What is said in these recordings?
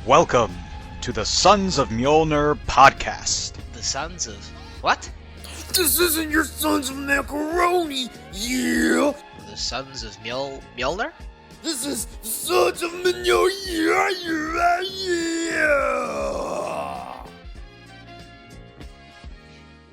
Welcome to the Sons of Mjolnir podcast. The Sons of... what? This isn't your Sons of Macaroni, yeah! The Sons of Mjolnir? This is Sons of Mjolnir, yeah!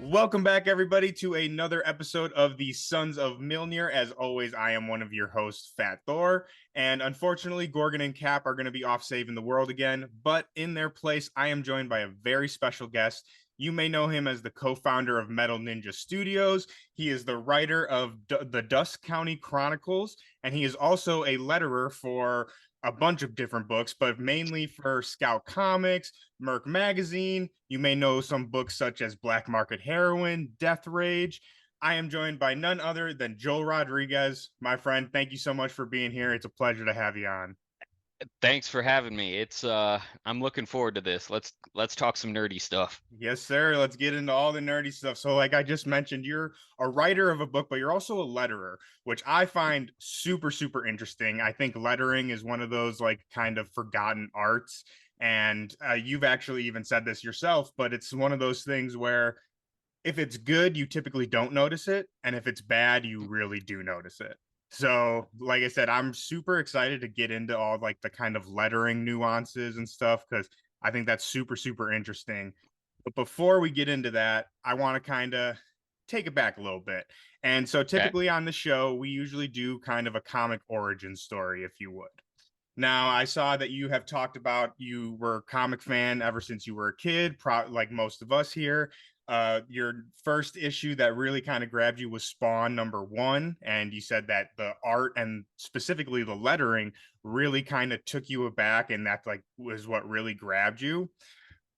Welcome back, everybody, to another episode of the Sons of Mjolnir. As always, I am one of your hosts, Fat Thor, and unfortunately, Gorgon and Cap are going to be off saving the world again, but in their place, I am joined by a very special guest. You may know him as the co-founder of Metal Ninja Studios. He is the writer of the Dusk County Chronicles, and he is also a letterer for a bunch of different books, but mainly for Scout Comics, Merc Magazine. You may know some books such as Black Market Heroin, Death Rage. I am joined by none other than Joel Rodriguez. My friend, thank you so much for being here. It's a pleasure to have you on. Thanks for having me. It's I'm looking forward to this. Let's talk some nerdy stuff. Yes, sir. Let's get into all the nerdy stuff. So like I just mentioned, you're a writer of a book, but you're also a letterer, which I find super, super interesting. I think lettering is one of those like kind of forgotten arts. And you've actually even said this yourself, but it's one of those things where if it's good, you typically don't notice it. And if it's bad, you really do notice it. So, like I said, I'm super excited to get into all like the kind of lettering nuances and stuff because I think that's super, super interesting. But before we get into that, I want to kind of take it back a little bit. And so typically on the show, we usually do kind of a comic origin story, if you would. Now, I saw that you have talked about you were a comic fan ever since you were a kid, like most of us here. Your first issue that really kind of grabbed you was Spawn #1, and you said that the art and specifically the lettering really kind of took you aback, and that like was what really grabbed you.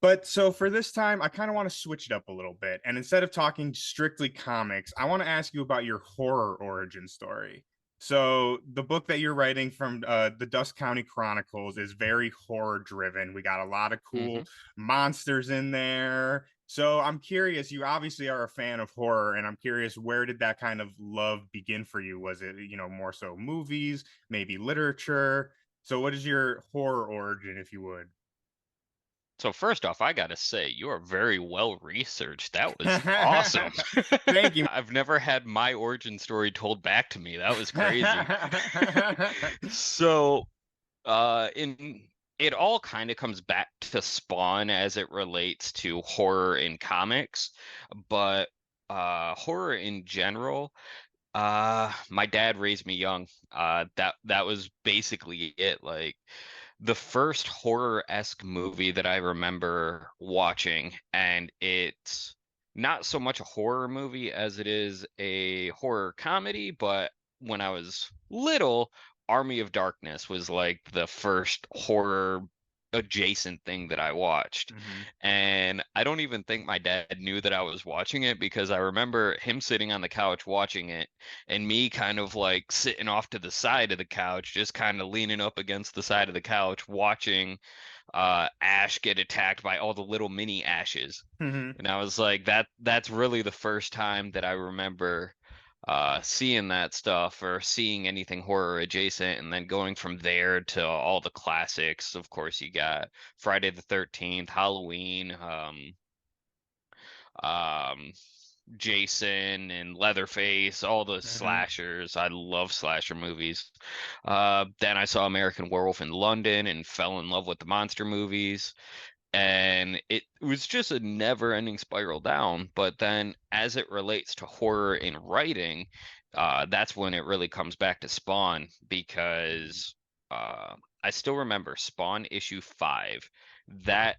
But so for this time, I kind of want to switch it up a little bit, and instead of talking strictly comics, I want to ask you about your horror origin story. So the book that you're writing from the Dusk County Chronicles is very horror driven. We got a lot of cool monsters in there. So I'm curious, you obviously are a fan of horror, and I'm curious, where did that kind of love begin for you? Was it, more so movies, maybe literature? So what is your horror origin, if you would? So first off, I gotta say, you are very well researched. That was awesome. Thank you. I've never had my origin story told back to me. That was crazy. So, it all kind of comes back to Spawn as it relates to horror in comics, but horror in general. My dad raised me young. That was basically it. Like the first horror-esque movie that I remember watching, and it's not so much a horror movie as it is a horror comedy, but when I was little, Army of Darkness was like the first horror adjacent thing that I watched. And I don't even think my dad knew that I was watching it because I remember him sitting on the couch watching it and me kind of like sitting off to the side of the couch, just kind of leaning up against the side of the couch watching Ash get attacked by all the little mini Ashes. And I was like, that's really the first time that I remember seeing that stuff or seeing anything horror adjacent, and then going from there to all the classics. Of course, you got Friday the 13th, Halloween, Jason and Leatherface, all the slashers. I love slasher movies. Then I saw American Werewolf in London and fell in love with the monster movies. And it was just a never-ending spiral down. But then as it relates to horror in writing, that's when it really comes back to Spawn, because I still remember Spawn issue 5. That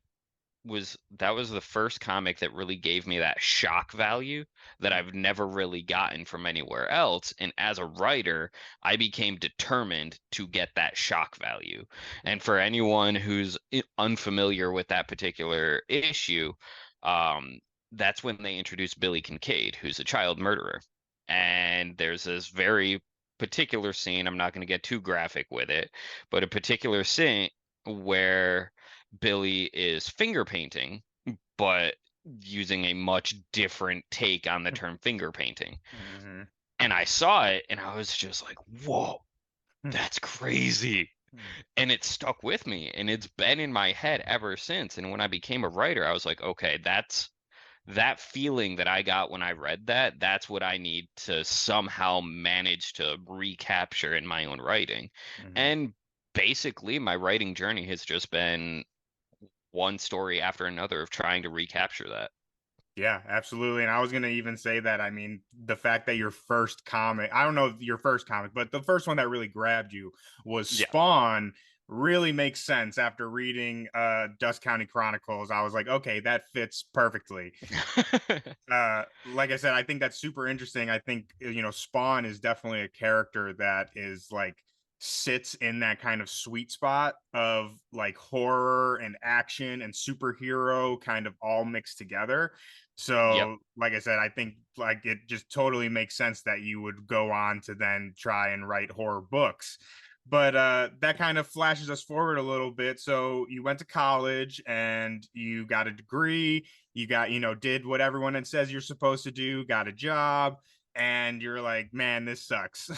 was the first comic that really gave me that shock value that I've never really gotten from anywhere else. And as a writer, I became determined to get that shock value. And for anyone who's unfamiliar with that particular issue, that's when they introduced Billy Kincaid, who's a child murderer. And there's this very particular scene, I'm not going to get too graphic with it, but a particular scene where Billy is finger painting, but using a much different take on the term finger painting. And I saw it and I was just like, whoa, that's crazy. And it stuck with me, and it's been in my head ever since. And when I became a writer, I was like, okay, that feeling that I got when I read that, that's what I need to somehow manage to recapture in my own writing. Mm-hmm. And basically, my writing journey has just been one story after another of trying to recapture that. Yeah, absolutely. And I was gonna even say that, I mean, the fact that your first comic, I don't know your first comic, but the first one that really grabbed you was Yeah. Spawn really makes sense after reading Dusk County Chronicles. I was like, okay, that fits perfectly. Like I said, I think that's super interesting. I think Spawn is definitely a character that is like sits in that kind of sweet spot of like horror and action and superhero kind of all mixed together. Yep. So, like I said, I think like it just totally makes sense that you would go on to then try and write horror books. But that kind of flashes us forward a little bit. So you went to college and you got a degree, you got, did what everyone that says you're supposed to do, got a job, and you're like, man, this sucks.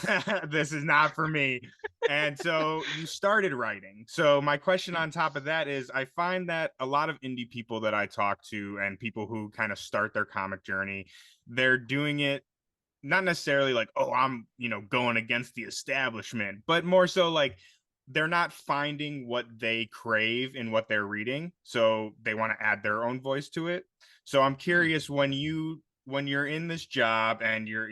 This is not for me. And so you started writing. So my question on top of that is I find that a lot of indie people that I talk to and people who kind of start their comic journey, they're doing it not necessarily like, oh, I'm, going against the establishment, but more so like they're not finding what they crave in what they're reading. So they want to add their own voice to it. So I'm Hmm. curious when you're in this job and you're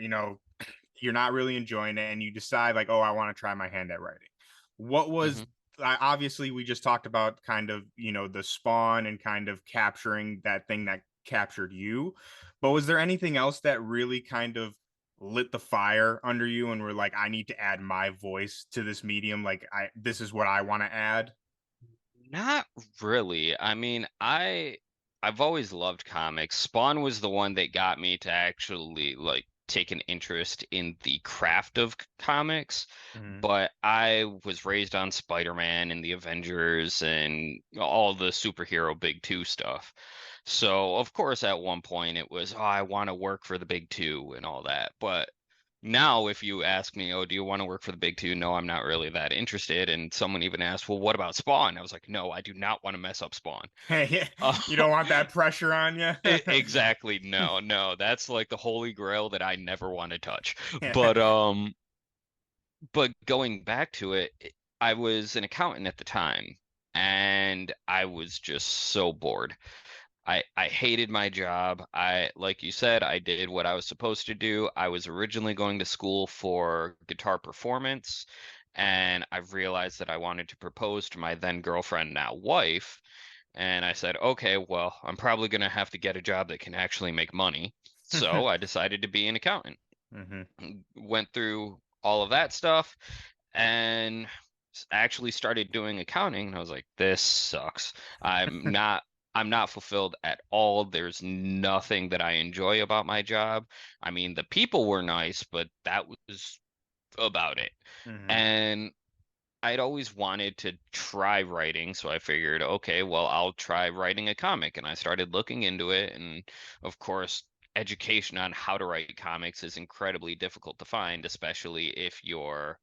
not really enjoying it and you decide like, oh, I want to try my hand at writing. What was Hmm. obviously we just talked about kind of, the Spawn and kind of capturing that thing that captured you. But was there anything else that really kind of lit the fire under you and were like, I need to add my voice to this medium? Like this is what I want to add. Not really. I mean, I've always loved comics. Spawn was the one that got me to actually like take an interest in the craft of comics, Mm-hmm. but I was raised on Spider-Man and the Avengers and all the superhero big two stuff. So, of course, at one point it was, oh, I want to work for the big two and all that. But now, if you ask me, oh, do you want to work for the big two? No, I'm not really that interested. And someone even asked, well, what about Spawn? I was like, no, I do not want to mess up Spawn. Hey, Uh, you don't want that pressure on you. exactly. No, no, that's like the holy grail that I never want to touch. Yeah. But going back to it, I was an accountant at the time, and I was just so bored. I hated my job. Like you said, I did what I was supposed to do. I was originally going to school for guitar performance, and I realized that I wanted to propose to my then girlfriend, now wife. And I said, okay, well, I'm probably going to have to get a job that can actually make money. So I decided to be an accountant. Hmm. Went through all of that stuff and actually started doing accounting. And I was like, this sucks. I'm not I'm not fulfilled at all. There's nothing that I enjoy about my job. I mean, the people were nice, but that was about it. Hmm. And I'd always wanted to try writing, so I figured, okay, well, I'll try writing a comic. And I started looking into it. And of course, education on how to write comics is incredibly difficult to find, especially if you're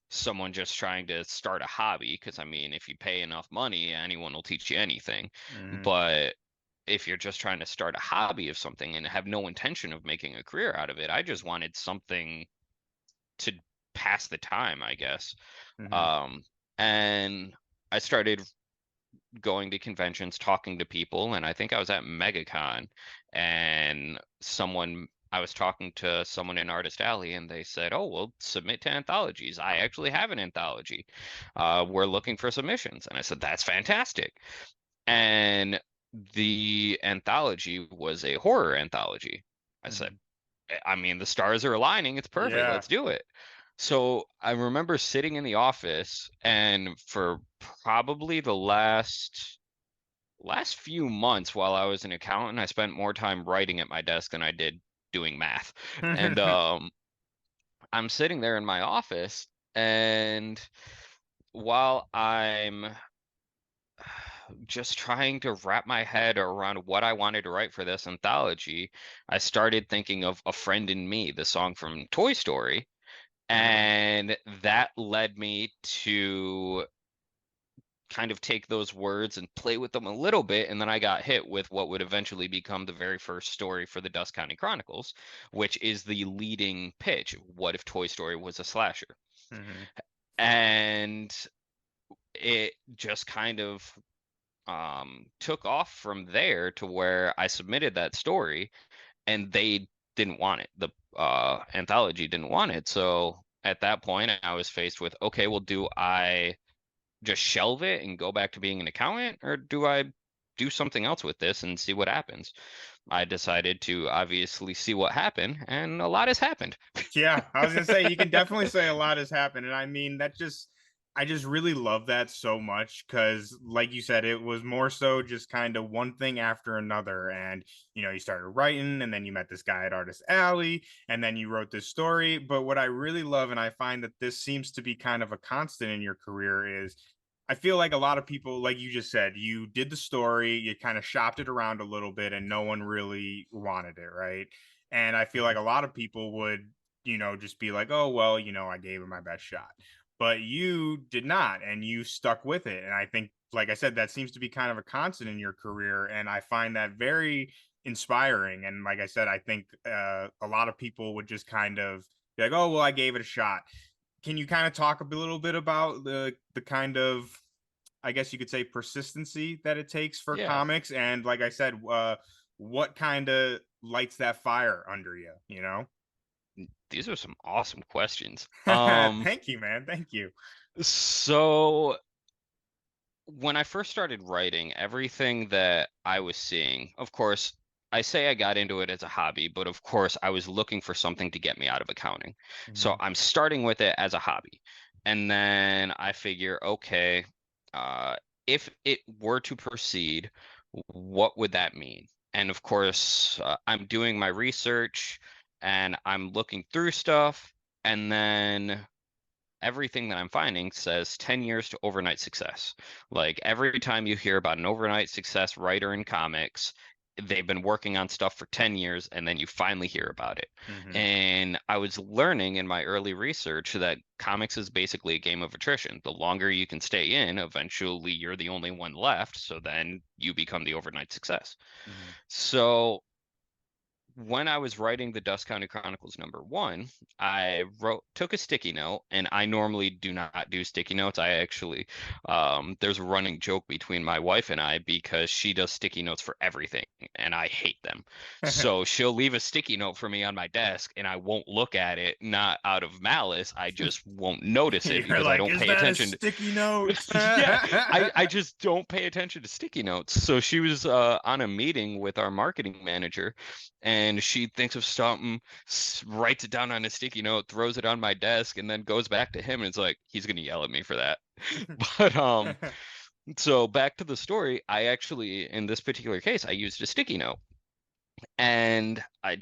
someone just trying to start a hobby. Because, I mean, if you pay enough money, anyone will teach you anything. Hmm. But if you're just trying to start a hobby of something and have no intention of making a career out of it, I just wanted something to pass the time, I guess. Hmm. Um, and I started going to conventions, talking to people, and I think I was at MegaCon, and I was talking to someone in Artist Alley, and they said, "Oh, well, submit to anthologies. I actually have an anthology. We're looking for submissions." And I said, "That's fantastic." And the anthology was a horror anthology. I said, Hmm. I mean, the stars are aligning. It's perfect. Yeah. Let's do it. So I remember sitting in the office, and for probably the last few months while I was an accountant, I spent more time writing at my desk than I did doing math. And I'm sitting there in my office, and while I'm just trying to wrap my head around what I wanted to write for this anthology, I started thinking of A Friend in Me, the song from Toy Story. Uh-huh. And that led me to kind of take those words and play with them a little bit, and then I got hit with what would eventually become the very first story for the Dusk County Chronicles, which is the leading pitch. What if Toy Story was a slasher? Mm-hmm. And it just kind of took off from there to where I submitted that story, and they didn't want it. The anthology didn't want it. So at that point, I was faced with, okay, well, do I just shelve it and go back to being an accountant, or do I do something else with this and see what happens? I decided to obviously see what happened, and a lot has happened. Yeah, I was gonna say you can definitely say a lot has happened, and I mean I just really love that so much because, like you said, it was more so just kind of one thing after another, and you started writing, and then you met this guy at Artist Alley, and then you wrote this story. But what I really love, and I find that this seems to be kind of a constant in your career, is I feel like a lot of people, like you just said, you did the story, you kind of shopped it around a little bit, and no one really wanted it, right? And I feel like a lot of people would just be like, oh, well, I gave it my best shot. But you did not, and you stuck with it. And I think, like I said, that seems to be kind of a constant in your career. And I find that very inspiring. And like I said, I think a lot of people would just kind of be like, oh, well, I gave it a shot. Can you kind of talk a little bit about the kind of, I guess you could say, persistency that it takes for Yeah, comics? And like I said, what kind of lights that fire under you, these are some awesome questions. Thank you, man. Thank you. So when I first started writing, everything that I was seeing, of course, I say I got into it as a hobby, but of course, I was looking for something to get me out of accounting. So Mhm. I'm starting with it as a hobby. And then I figure, okay, uh, if it were to proceed, what would that mean? And of course, I'm doing my research and I'm looking through stuff. And then everything that I'm finding says 10 years to overnight success. Like every time you hear about an overnight success writer in comics, they've been working on stuff for 10 years and then you finally hear about it. Mhm. And I was learning in my early research that comics is basically a game of attrition. The longer you can stay in, eventually you're the only one left. So then you become the overnight success. Mhm. So when I was writing the Dust County Chronicles #1, I took a sticky note, and I normally do not do sticky notes. I actually, there's a running joke between my wife and I because she does sticky notes for everything, and I hate them. So she'll leave a sticky note for me on my desk, and I won't look at it, not out of malice. I just won't notice it You're because I like, don't is pay that a attention. sticky note? Yeah, I just don't pay attention to sticky notes. So she was on a meeting with our marketing manager, and she thinks of something, writes it down on a sticky note, throws it on my desk, and then goes back to him and it's like, he's gonna yell at me for that. But so back to the story, I actually, in this particular case, I used a sticky note and I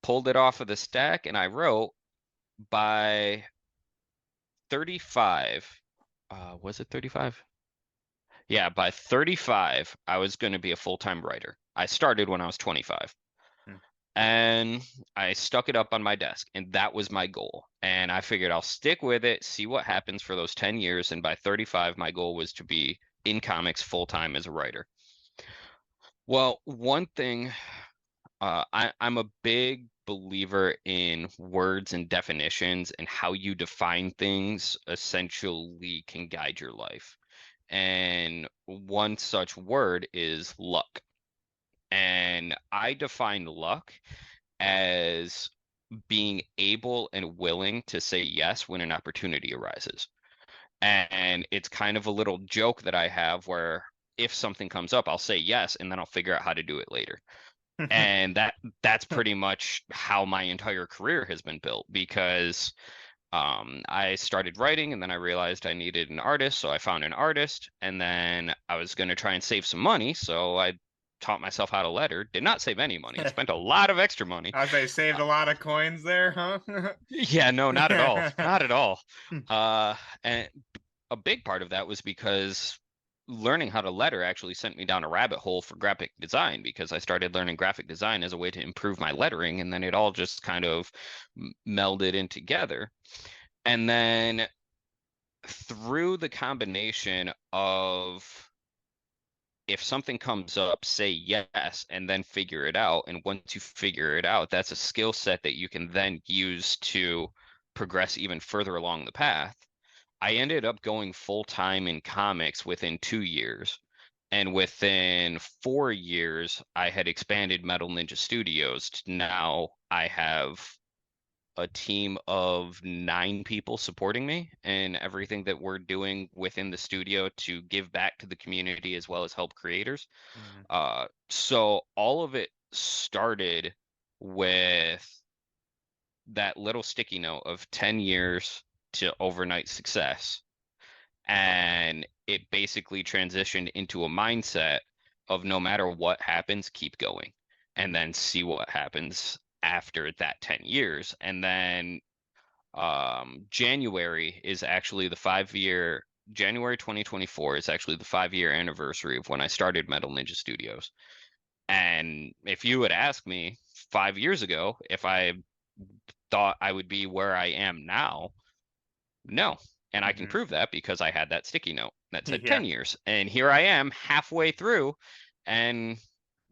pulled it off of the stack and I wrote by 35. Was it 35? Yeah, by 35, I was going to be a full-time writer. I started when I was 25. Hmm. And I stuck it up on my desk, and that was my goal. And I figured I'll stick with it, see what happens for those 10 years. And by 35, my goal was to be in comics full-time as a writer. Well, one thing, I'm a big believer in words and definitions, and how you define things essentially can guide your life. And one such word is luck. And I define luck as being able and willing to say yes when an opportunity arises. And it's kind of a little joke that I have where if something comes up, I'll say yes and then I'll figure out how to do it later. And that's pretty much how my entire career has been built, because I started writing and then I realized I needed an artist. So I found an artist, and then I was going to try and save some money. So I taught myself how to letter, did not save any money, spent a lot of extra money. I say saved a lot of coins there, huh? Yeah, no, not at all. Not at all. And a big part of that was because learning how to letter actually sent me down a rabbit hole for graphic design, because I started learning graphic design as a way to improve my lettering, and then it all just kind of melded in together. And then through the combination of if something comes up, say yes, and then figure it out. And once you figure it out, that's a skill set that you can then use to progress even further along the path. I ended up going full time in comics within 2 years. And within 4 years, I had expanded Metal Ninja Studios. Now I have a team of 9 people supporting me and everything that we're doing within the studio to give back to the community as well as help creators. Mhm. So all of it started with that little sticky note of 10 years to overnight success. And it basically transitioned into a mindset of no matter what happens, keep going and then see what happens after that 10 years. And then January is actually the 5 year, January 2024 is actually the 5 year anniversary of when I started Metal Ninja Studios. And if you had asked me 5 years ago if I thought I would be where I am now, no. And I can Mhm. prove that because I had that sticky note that said Yeah. 10 years. And here I am halfway through. And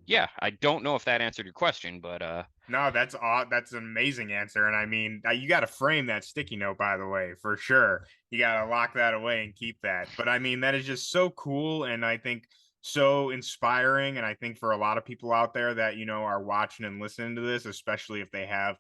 yeah, I don't know if that answered your question, but No, that's an amazing answer, and I mean, you got to frame that sticky note, by the way, for sure. You got to lock that away and keep that. But I mean, that is just so cool, and I think so inspiring. And I think for a lot of people out there that are watching and listening to this, especially if they have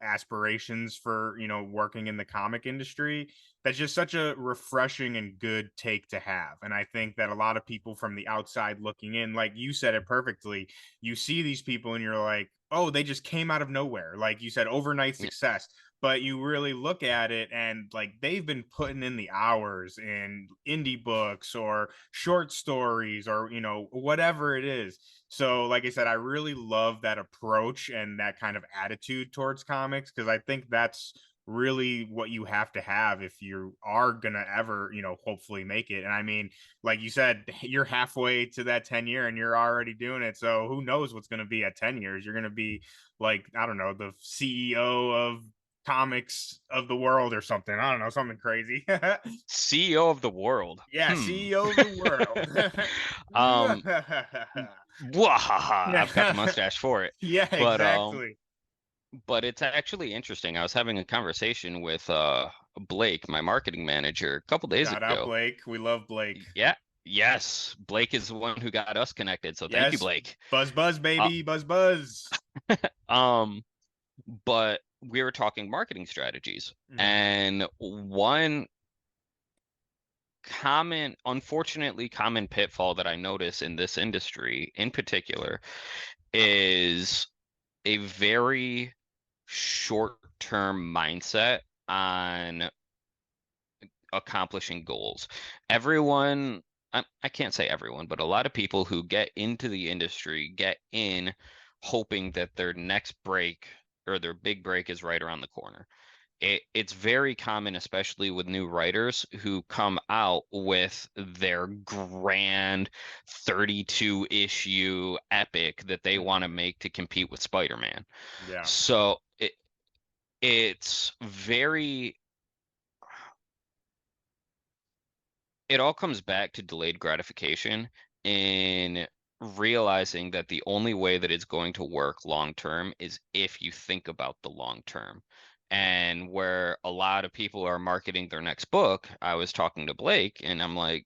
aspirations for working in the comic industry, that's just such a refreshing and good take to have. And I think that a lot of people from the outside looking in, like you said it perfectly, you see these people and you're like, oh, they just came out of nowhere. Like you said, overnight yeah, success. But you really look at it and like they've been putting in the hours in indie books or short stories or, whatever it is. So, like I said, I really love that approach and that kind of attitude towards comics because I think that's really what you have to have if you are gonna ever hopefully make it. And I mean, like you said, you're halfway to that 10 year and you're already doing it. So who knows what's going to be at 10 years? You're going to be like, I don't know, the CEO of comics of the world or something. I don't know, something crazy. CEO of the world. Yeah, CEO of the world. um, Wahaha, I've got the mustache for it. Yeah, But exactly. it's actually interesting. I was having a conversation with Blake, my marketing manager, a couple days Shout out ago. Blake. We love Blake. Yeah, yes, Blake is the one who got us connected. So thank you, Yes, Blake. buzz buzz Uh, baby, buzz buzz. um, but we were talking marketing strategies, Mhm. and one unfortunately common pitfall that I notice in this industry in particular is a very short-term mindset on accomplishing goals. Everyone, I can't say everyone, but a lot of people who get into the industry get in hoping that their next break or their big break is right around the corner. It's very common, especially with new writers who come out with their grand 32 issue epic that they want to Mhm. make to compete with Spider-Man. Yeah. So it's very, it all comes back to delayed gratification in realizing that the only way that it's going to work long term is if you think about the long term. And where a lot of people are marketing their next book, I was talking to Blake and I'm like,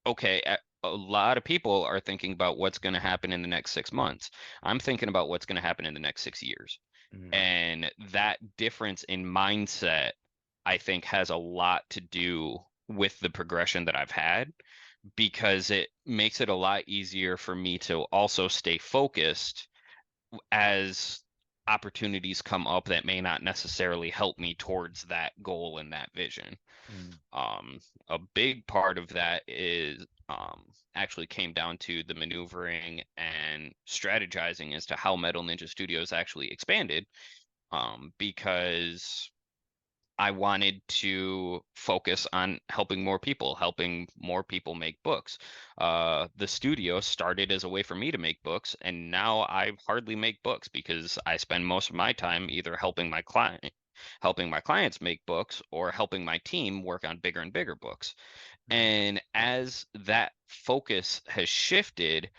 okay, a lot of people are thinking about what's going to happen in the next 6 months. I'm thinking about what's going to happen in the next 6 years. Mhm. And that difference in mindset, I think, has a lot to do with the progression that I've had because it makes it a lot easier for me to also stay focused as opportunities come up that may not necessarily help me towards that goal and that vision. Mhm. Um, a big part of that is actually came down to the maneuvering and strategizing as to how Metal Ninja Studios actually expanded. Because I wanted to focus on helping more people make books. The studio started as a way for me to make books, and now I hardly make books because I spend most of my time either helping my client. helping my clients make books or helping my team work on bigger and bigger books. Mhm. And as that focus has shifted,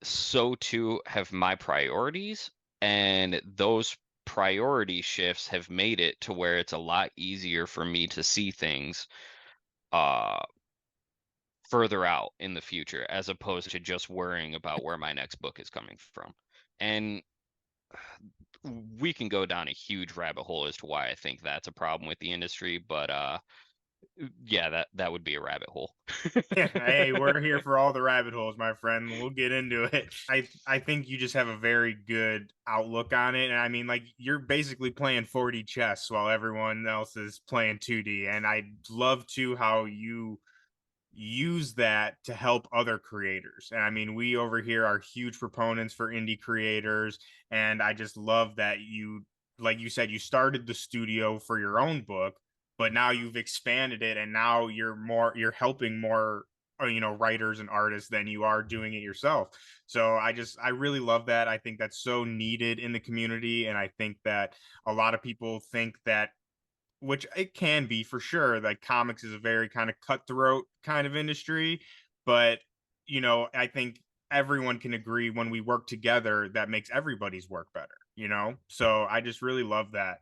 so too have my priorities. And those priority shifts have made it to where it's a lot easier for me to see things uh further out in the future as opposed to just worrying about where my next book is coming from. And we can go down a huge rabbit hole as to why I think that's a problem with the industry, but yeah, that would be a rabbit hole. Hey, we're here for all the rabbit holes, my friend. We'll get into it. I think you just have a very good outlook on it. And I mean, like, you're basically playing 4D chess while everyone else is playing 2D. And I love too how you use that to help other creators. And I mean, we over here are huge proponents for indie creators. And I just love that you, like you said, you started the studio for your own book, but now you've expanded it and now you're helping more writers and artists than you are doing it yourself. So I really love that. I think that's so needed in the community. And I think that a lot of people think that, which it can be for sure, like comics is a very kind of cutthroat kind of industry, but I think everyone can agree when we work together that makes everybody's work better. So I just really love that.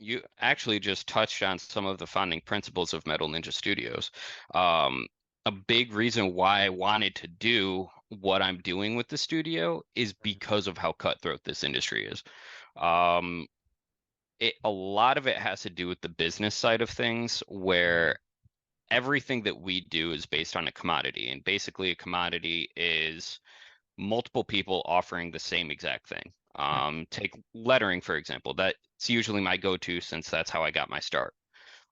You actually just touched on some of the founding principles of Metal Ninja Studios. Um, a big reason why I wanted to do what I'm doing with the studio is because of how cutthroat this industry is. Um, a lot of it has to do with the business side of things, where everything that we do is based on a commodity, and basically a commodity is multiple people offering the same exact thing. Take lettering, for example. That's usually my go-to since that's how I got my start.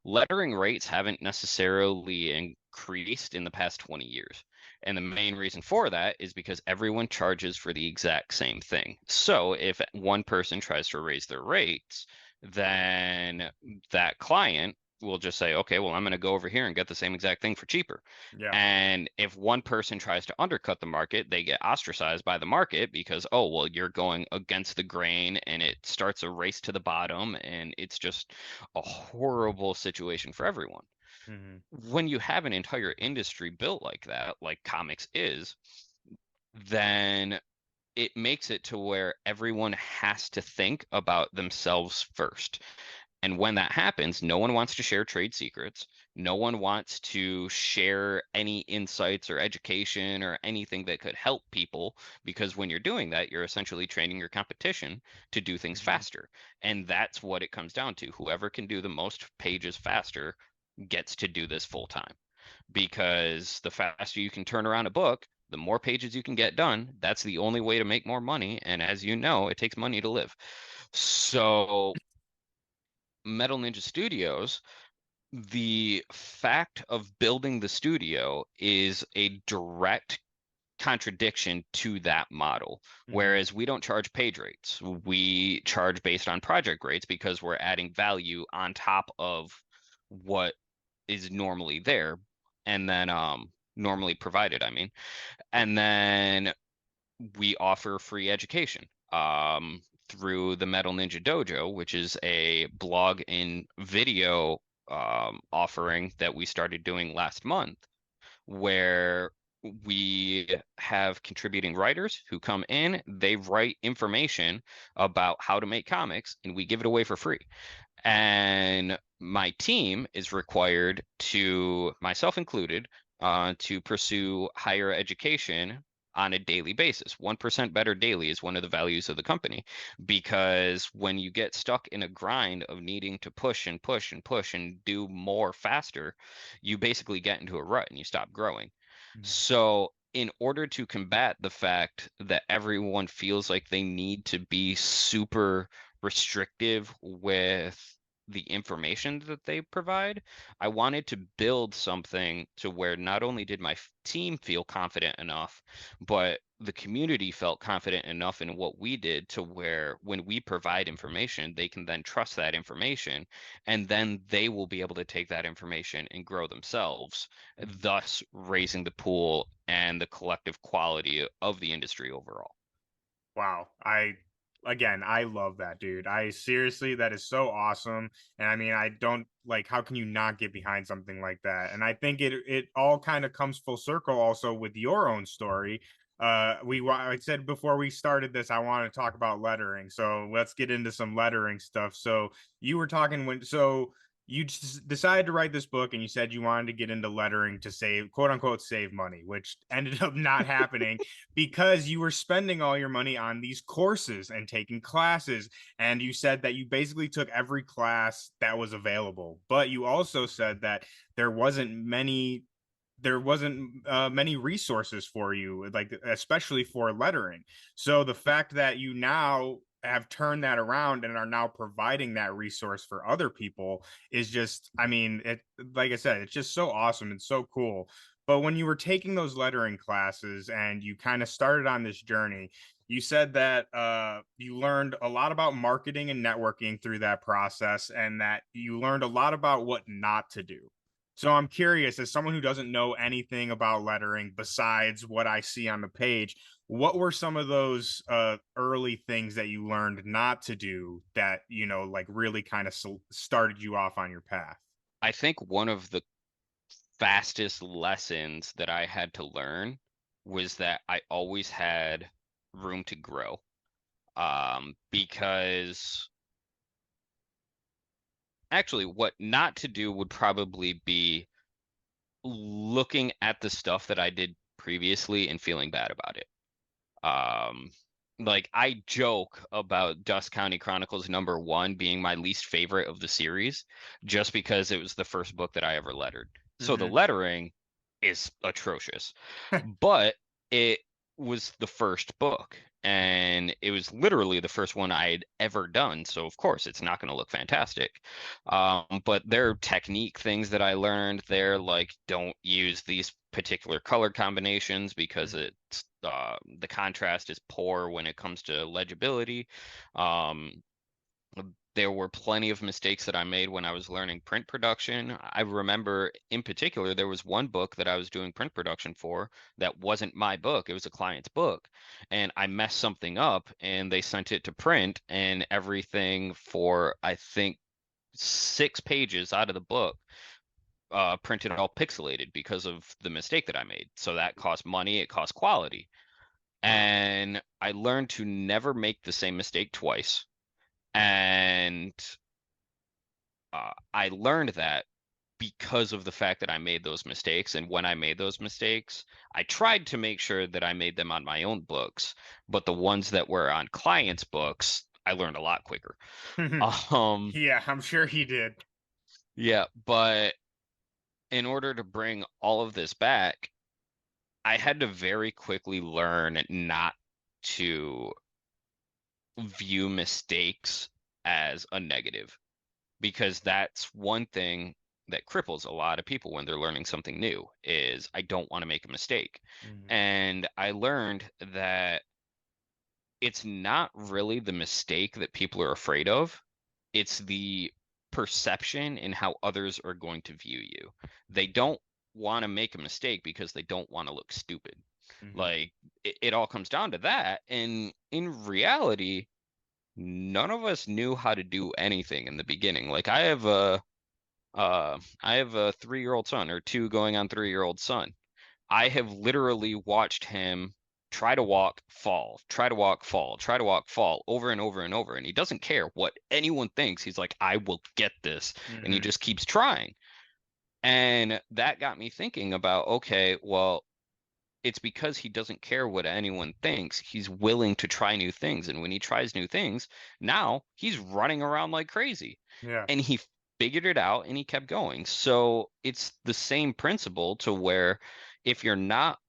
Lettering rates haven't necessarily increased in the past 20 years. And the main reason for that is because everyone charges for the exact same thing. So if one person tries to raise their rates, then that client will just say, okay, well, I'm going to go over here and get the same exact thing for cheaper. Yeah. And if one person tries to undercut the market, they get ostracized by the market because, oh, well, you're going against the grain, and it starts a race to the bottom, and it's just a horrible situation for everyone. Hmm. When you have an entire industry built like that, like comics is, then it makes it to where everyone has to think about themselves first. And when that happens, no one wants to share trade secrets. No one wants to share any insights or education or anything that could help people, because when you're doing that, you're essentially training your competition to do things Hmm. faster. And that's what it comes down to. Whoever can do the most pages faster gets to do this full time, because the faster you can turn around a book, the more pages you can get done. That's the only way to make more money. And as you know, it takes money to live. So Metal Ninja Studios, the fact of building the studio is a direct contradiction to that model. Hmm. Whereas we don't charge page rates, we charge based on project rates because we're adding value on top of what is normally there, and then normally provided, I mean. And then we offer free education through the Metal Ninja Dojo, which is a blog and video offering that we started doing last month, where we have contributing writers who come in, they write information about how to make comics, and we give it away for free. And my team is required to, myself included, to pursue higher education on a daily basis. 1% better daily is one of the values of the company, because when you get stuck in a grind of needing to push and push and push and do more faster, you basically get into a rut and you stop growing. So in order to combat the fact that everyone feels like they need to be super restrictive with the information that they provide, I wanted to build something to where not only did my team feel confident enough, but the community felt confident enough in what we did to where when we provide information, they can then trust that information, and then they will be able to take that information and grow themselves, thus raising the pool and the collective quality of the industry overall. Wow. again, I love that, dude. I seriously, that is so awesome. And I mean, I don't like, how can you not get behind something like that? And I think it all kind of comes full circle also with your own story. I said before we started this, I want to talk about lettering. So let's get into some lettering stuff. So you were talking you just decided to write this book and you said you wanted to get into lettering to save, quote unquote, save money, which ended up not happening because you were spending all your money on these courses and taking classes. And you said that you basically took every class that was available, but you also said that there wasn't many many resources for you, like especially for lettering. So the fact that you now have turned that around and are now providing that resource for other people is just, I mean, it, like I said, it's just so awesome and so cool. But when you were taking those lettering classes and you kind of started on this journey, you said that you learned a lot about marketing and networking through that process, and that you learned a lot about what not to do. So I'm curious, as someone who doesn't know anything about lettering besides what I see on the page, what were some of those early things that you learned not to do that, like really kind of started you off on your path? I think one of the fastest lessons that I had to learn was that I always had room to grow. Because actually, what not to do would probably be looking at the stuff that I did previously and feeling bad about it. Um, like I joke about Dusk County Chronicles #1 being my least favorite of the series, just because it was the first book that I ever lettered. So the Mm-hmm. lettering is atrocious, but it was the first book, and it was literally the first one I had ever done. So of course it's not going to look fantastic. But there are technique things that I learned there, like don't use these particular color combinations because it's the contrast is poor when it comes to legibility. Um, there were plenty of mistakes that I made when I was learning print production. I remember in particular, there was one book that I was doing print production for that wasn't my book. It was a client's book. And I messed something up and they sent it to print, and everything for, I think, 6 pages out of the book printed all pixelated because of the mistake that I made. So that cost money, it cost quality. And I learned to never make the same mistake twice. And I learned that because of the fact that I made those mistakes. And when I made those mistakes, I tried to make sure that I made them on my own books, but the ones that were on clients' books, I learned a lot quicker. Um, Yeah, I'm sure he did. yeah, but in order to bring all of this back, I had to very quickly learn not to view mistakes as a negative, because that's one thing that cripples a lot of people when they're learning something new is I don't want to make a mistake. Mhm. And I learned that it's not really the mistake that people are afraid of. It's the perception and how others are going to view you. They don't want to make a mistake because they don't want to look stupid. Mhm. Like it all comes down to that. And in reality, none of us knew how to do anything in the beginning. Like I have a 3-year-old son, or two going on 3-year-old son. I have literally watched him try to walk, fall, try to walk, fall, try to walk, fall over and over and over. And he doesn't care what anyone thinks. He's like, I will get this. And he Mhm. just keeps trying. And that got me thinking about, okay, well, it's because he doesn't care what anyone thinks. He's willing to try new things. And when he tries new things, now he's running around like crazy. Yeah. And he figured it out and he kept going. So it's the same principle to where if you're not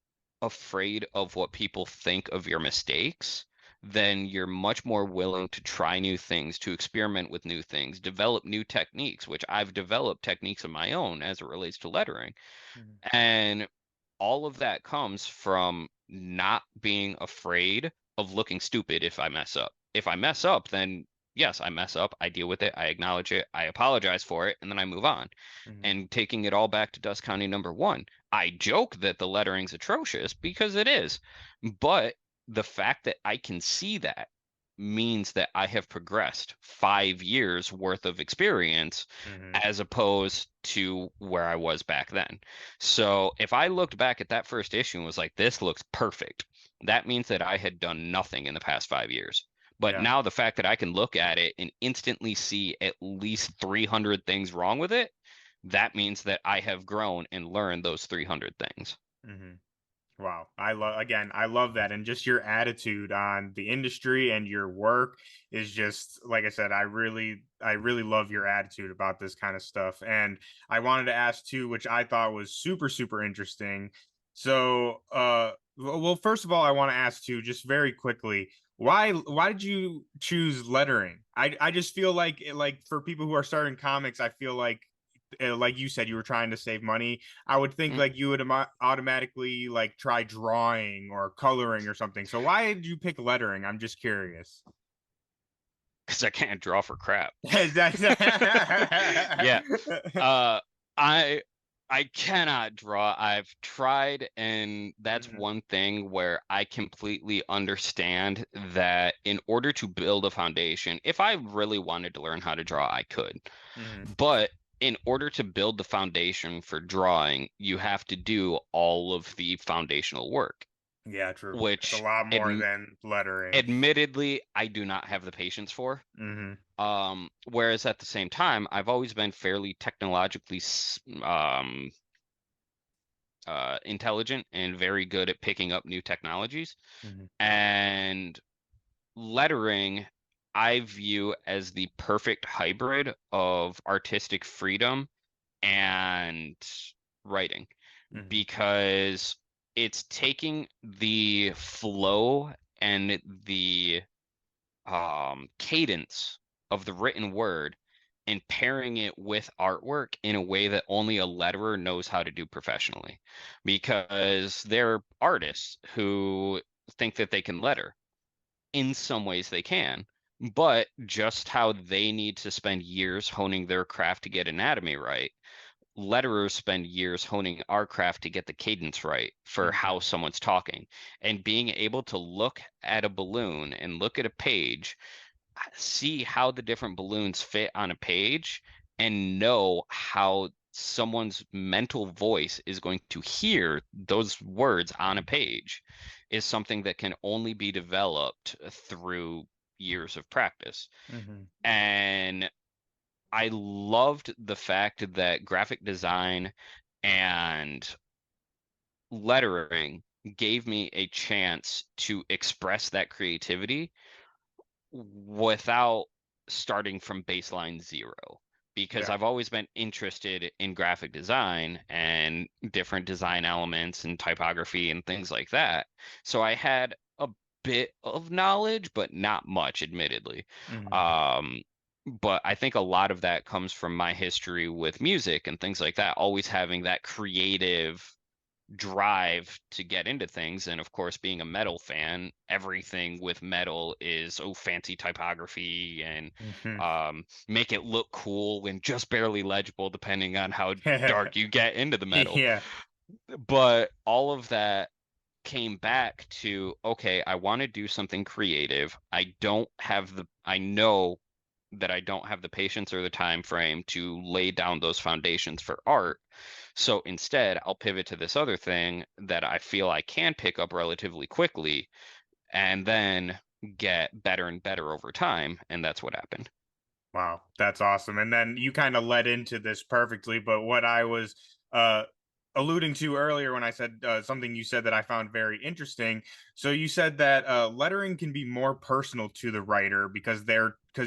afraid of what people think of your mistakes, then you're much more willing to try new things, to experiment with new things, develop new techniques, which I've developed techniques of my own as it relates to lettering. Mhm. And all of that comes from not being afraid of looking stupid if I mess up. If I mess up, then yes, I mess up. I deal with it. I acknowledge it. I apologize for it. And then I move on. Mhm. And taking it all back to Dust County #1, I joke that the lettering's atrocious because it is. But the fact that I can see that means that I have progressed 5 years worth of experience Mhm. as opposed to where I was back then. So if I looked back at that first issue and was like, this looks perfect, that means that I had done nothing in the past 5 years. But Yeah. now the fact that I can look at it and instantly see at least 300 things wrong with it, that means that I have grown and learned those 300 things. Mhm. Wow. I love that. And just your attitude on the industry and your work is just, like I said, I really love your attitude about this kind of stuff. And I wanted to ask too, which I thought was super, super interesting. So, well, first of all, I want to ask too, just very quickly, why did you choose lettering? I just feel like like for people who are starting comics, I feel like you said, you were trying to save money. I would think Mm, like you would automatically like try drawing or coloring or something. So why did you pick lettering? I'm just curious. 'cause I can't draw for crap. That's Yeah. Uh, I I cannot draw. I've tried, and that's Mhm, one thing where I completely understand that in order to build a foundation, if I really wanted to learn how to draw, I could. mhm. But in order to build the foundation for drawing, you have to do all of the foundational work, Yeah, true. It's a which lot more than lettering. admittedly I do not have the patience for. Hmm. Whereas at the same time, I've always been fairly technologically intelligent and very good at picking up new technologies. Hmm. And lettering, I view as the perfect hybrid of artistic freedom and writing Hmm. because it's taking the flow and the cadence of the written word and pairing it with artwork in a way that only a letterer knows how to do professionally. Because there are artists who think that they can letter. In some ways, they can. But just how they need to spend years honing their craft to get anatomy right, letterers spend years honing our craft to get the cadence right for Hmm. how someone's talking. And being able to look at a balloon and look at a page, see how the different balloons fit on a page, and know how someone's mental voice is going to hear those words on a page is something that can only be developed through years of practice. Hmm. And I loved the fact that graphic design and lettering gave me a chance to express that creativity without starting from baseline zero. Because Yeah. I've always been interested in graphic design and different design elements and typography and things like that. So I had a bit of knowledge, but not much, admittedly. Hmm. Um, but I think a lot of that comes from my history with music and things like that, always having that creative drive to get into things. And of course, being a metal fan, everything with metal is fancy typography and Hmm. make it look cool and just barely legible depending on how dark you get into the metal. Yeah. But all of that came back to, okay, I want to do something creative. I know that I don't have the patience or the time frame to lay down those foundations for art. So instead, I'll pivot to this other thing that I feel I can pick up relatively quickly and then get better and better over time. And that's what happened. Wow, that's awesome. And then you kind of led into this perfectly, but what I was uh alluding to earlier when I said something you said that I found very interesting. So you said that lettering can be more personal to the writer because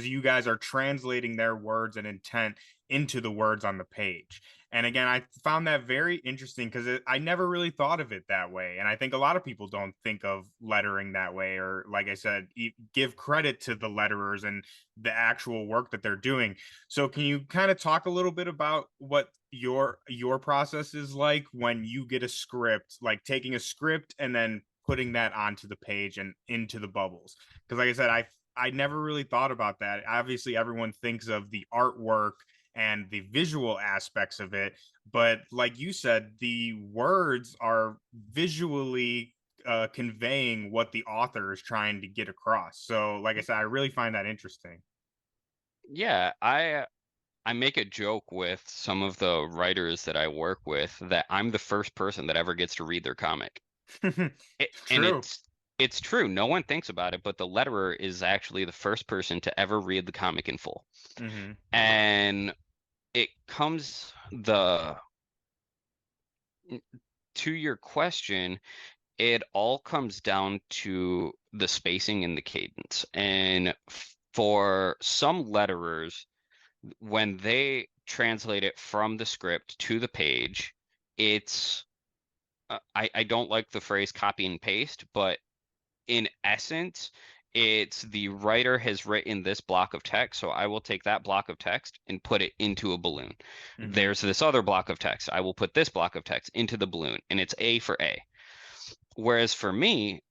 you guys are translating their words and intent into the words on the page. And again, I found that very interesting because I never really thought of it that way. And I think a lot of people don't think of lettering that way, or like I said, give credit to the letterers and the actual work that they're doing. So can you kind of talk a little bit about what your process is like when you get a script, like taking a script and then putting that onto the page and into the bubbles? Because like I said, I never really thought about that. Obviously, everyone thinks of the artwork and the visual aspects of it, but like you said, the words are visually conveying what the author is trying to get across. So, like I said, I really find that interesting. Yeah, I make a joke with some of the writers that I work with that I'm the first person that ever gets to read their comic. And True. it's true. No one thinks about it, but the letterer is actually the first person to ever read the comic in full. Hmm. And it comes to your question, it all comes down to the spacing and the cadence. And for some letterers, when they translate it from the script to the page, it's I don't like the phrase copy and paste, but in essence, it's the writer has written this block of text, so I will take that block of text and put it into a balloon. Hmm. There's this other block of text. I will put this block of text into the balloon, and it's A for A. Whereas for me,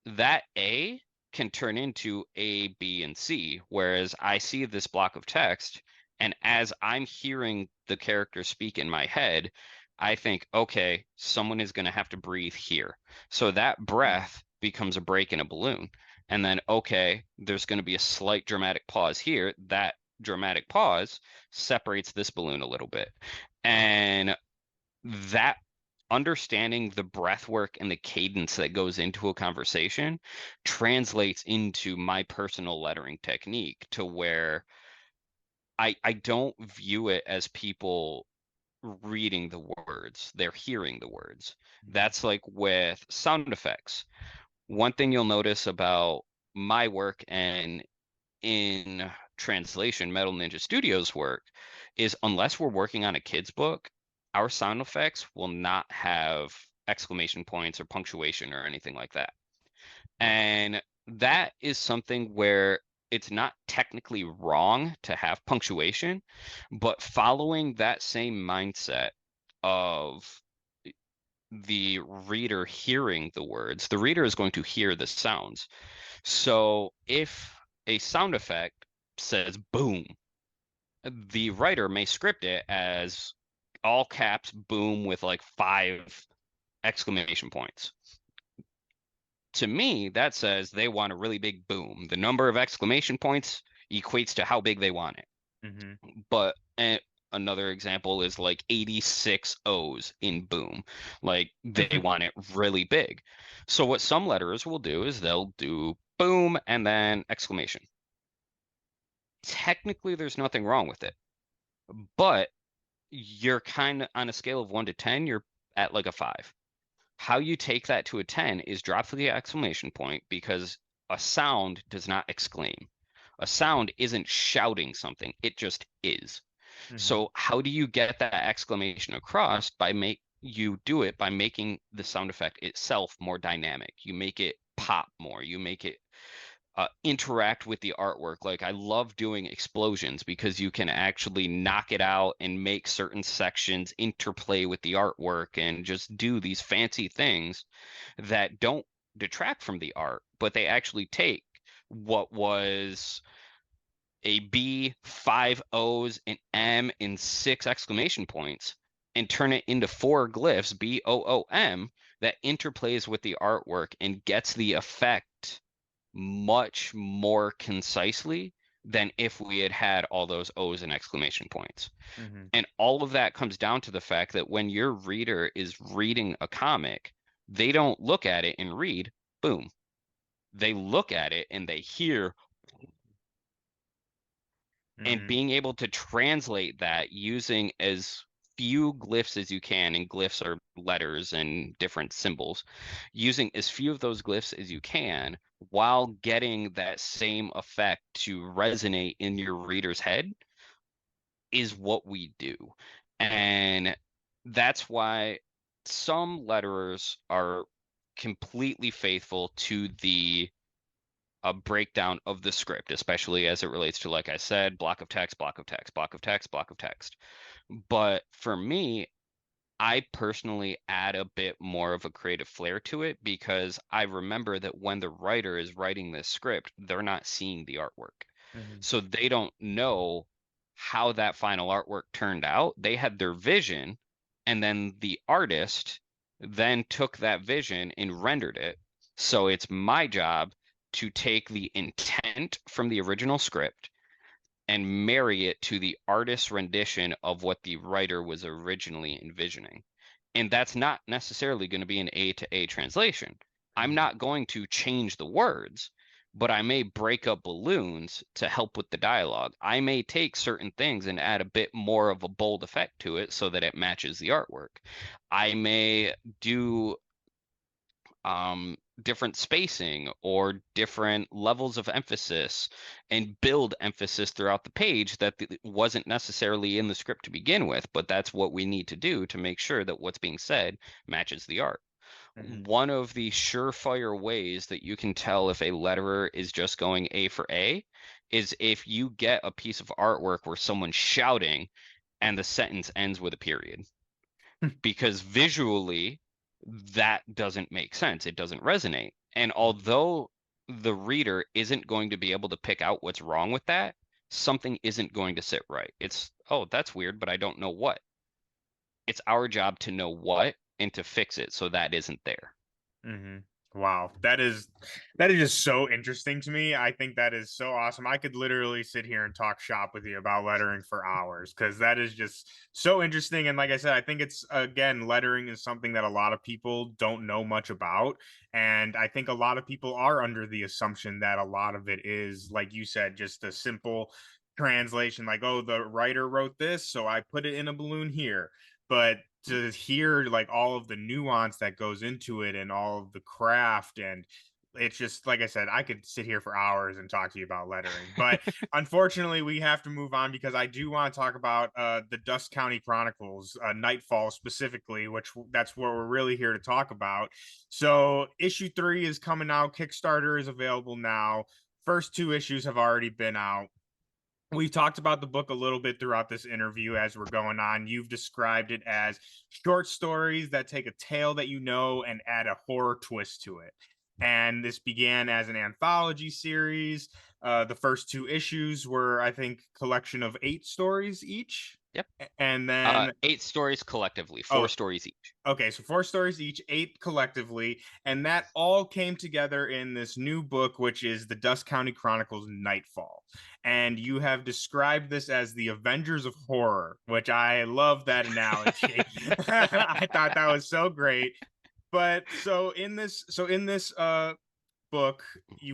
that A can turn into A, B, and C. Whereas I see this block of text, and as I'm hearing the character speak in my head, I think, okay, someone is going to have to breathe here. So that breath becomes a break in a balloon. And then, okay, there's going to be a slight dramatic pause here. That dramatic pause separates this balloon a little bit. And that understanding the breath work and the cadence that goes into a conversation translates into my personal lettering technique to where I don't view it as people reading the words, they're hearing the words. That's like with sound effects. One thing you'll notice about my work and in translation, Metal Ninja Studios work is unless we're working on a kid's book, our sound effects will not have exclamation points or punctuation or anything like that. And that is something where it's not technically wrong to have punctuation, but following that same mindset of the reader hearing the words, the reader is going to hear the sounds. So if a sound effect says boom, the writer may script it as all caps boom with like 5 exclamation points. To me, that says they want a really big boom. The number of exclamation points equates to how big they want it. Hmm. But another example is like 86 O's in boom. Like they want it really big. So what some letterers will do is they'll do boom and then exclamation. Technically, there's nothing wrong with it, but you're kind of on a scale of 1 to 10, you're at like a 5. How you take that to a 10 is drop the exclamation point because a sound does not exclaim. A sound isn't shouting something, it just is. So how do you get that exclamation across? You do it by making the sound effect itself more dynamic. You make it pop more. You make it interact with the artwork. Like I love doing explosions because you can actually knock it out and make certain sections interplay with the artwork and just do these fancy things that don't detract from the art, but they actually take what was a B, 5 O's, an M, and 6 exclamation points and turn it into 4 glyphs, BOOM, that interplays with the artwork and gets the effect much more concisely than if we had had all those O's and exclamation points. Hmm. And all of that comes down to the fact that when your reader is reading a comic, they don't look at it and read, boom. They look at it and they hear, and Hmm. being able to translate that using as few glyphs as you can, and glyphs are letters and different symbols, using as few of those glyphs as you can while getting that same effect to resonate in your reader's head is what we do. And that's why some letterers are completely faithful to the a breakdown of the script, especially as it relates to, like I said, block of text, block of text, block of text, block of text. But for me, I personally add a bit more of a creative flair to it because I remember that when the writer is writing this script, they're not seeing the artwork. Hmm. So they don't know how that final artwork turned out. They had their vision, and then the artist then took that vision and rendered it. So it's my job to take the intent from the original script and marry it to the artist's rendition of what the writer was originally envisioning. And that's not necessarily going to be an A to A translation. I'm not going to change the words, but I may break up balloons to help with the dialogue. I may take certain things and add a bit more of a bold effect to it so that it matches the artwork. I may do different spacing or different levels of emphasis and build emphasis throughout the page that wasn't necessarily in the script to begin with, but that's what we need to do to make sure that what's being said matches the art. One of the surefire ways that you can tell if a letterer is just going A for A is if you get a piece of artwork where someone's shouting and the sentence ends with a period. Because visually, that doesn't make sense. It doesn't resonate. And although the reader isn't going to be able to pick out what's wrong with that, something isn't going to sit right. It's, oh, that's weird, but I don't know what. It's our job to know what and to fix it so that isn't there. Wow, that is just so interesting to me. I think that is so awesome. I could literally sit here and talk shop with you about lettering for hours because that is just so interesting. And like I said, I think it's, again, lettering is something that a lot of people don't know much about. And I think a lot of people are under the assumption that a lot of it is, like you said, just a simple translation, like, oh, the writer wrote this, so I put it in a balloon here. But to hear like all of the nuance that goes into it and all of the craft, and it's just, like I said, I could sit here for hours and talk to you about lettering, but unfortunately we have to move on because I do want to talk about the Dusk County Chronicles, Nightfall specifically, which that's what we're really here to talk about. So issue 3 is coming out. Kickstarter is available now. First 2 issues have already been out. We've talked about the book a little bit throughout this interview as we're going on. You've described it as short stories that take a tale that you know and add a horror twist to it. And this began as an anthology series. The first 2 issues were, I think, collection of 8 stories each. Yep. And then 8 stories collectively, 4 stories each. Okay, so 4 stories each, 8 collectively, and that all came together in this new book, which is the Dusk County Chronicles Nightfall. And you have described this as the Avengers of Horror, which I love that analogy. I thought that was so great. But so in this book,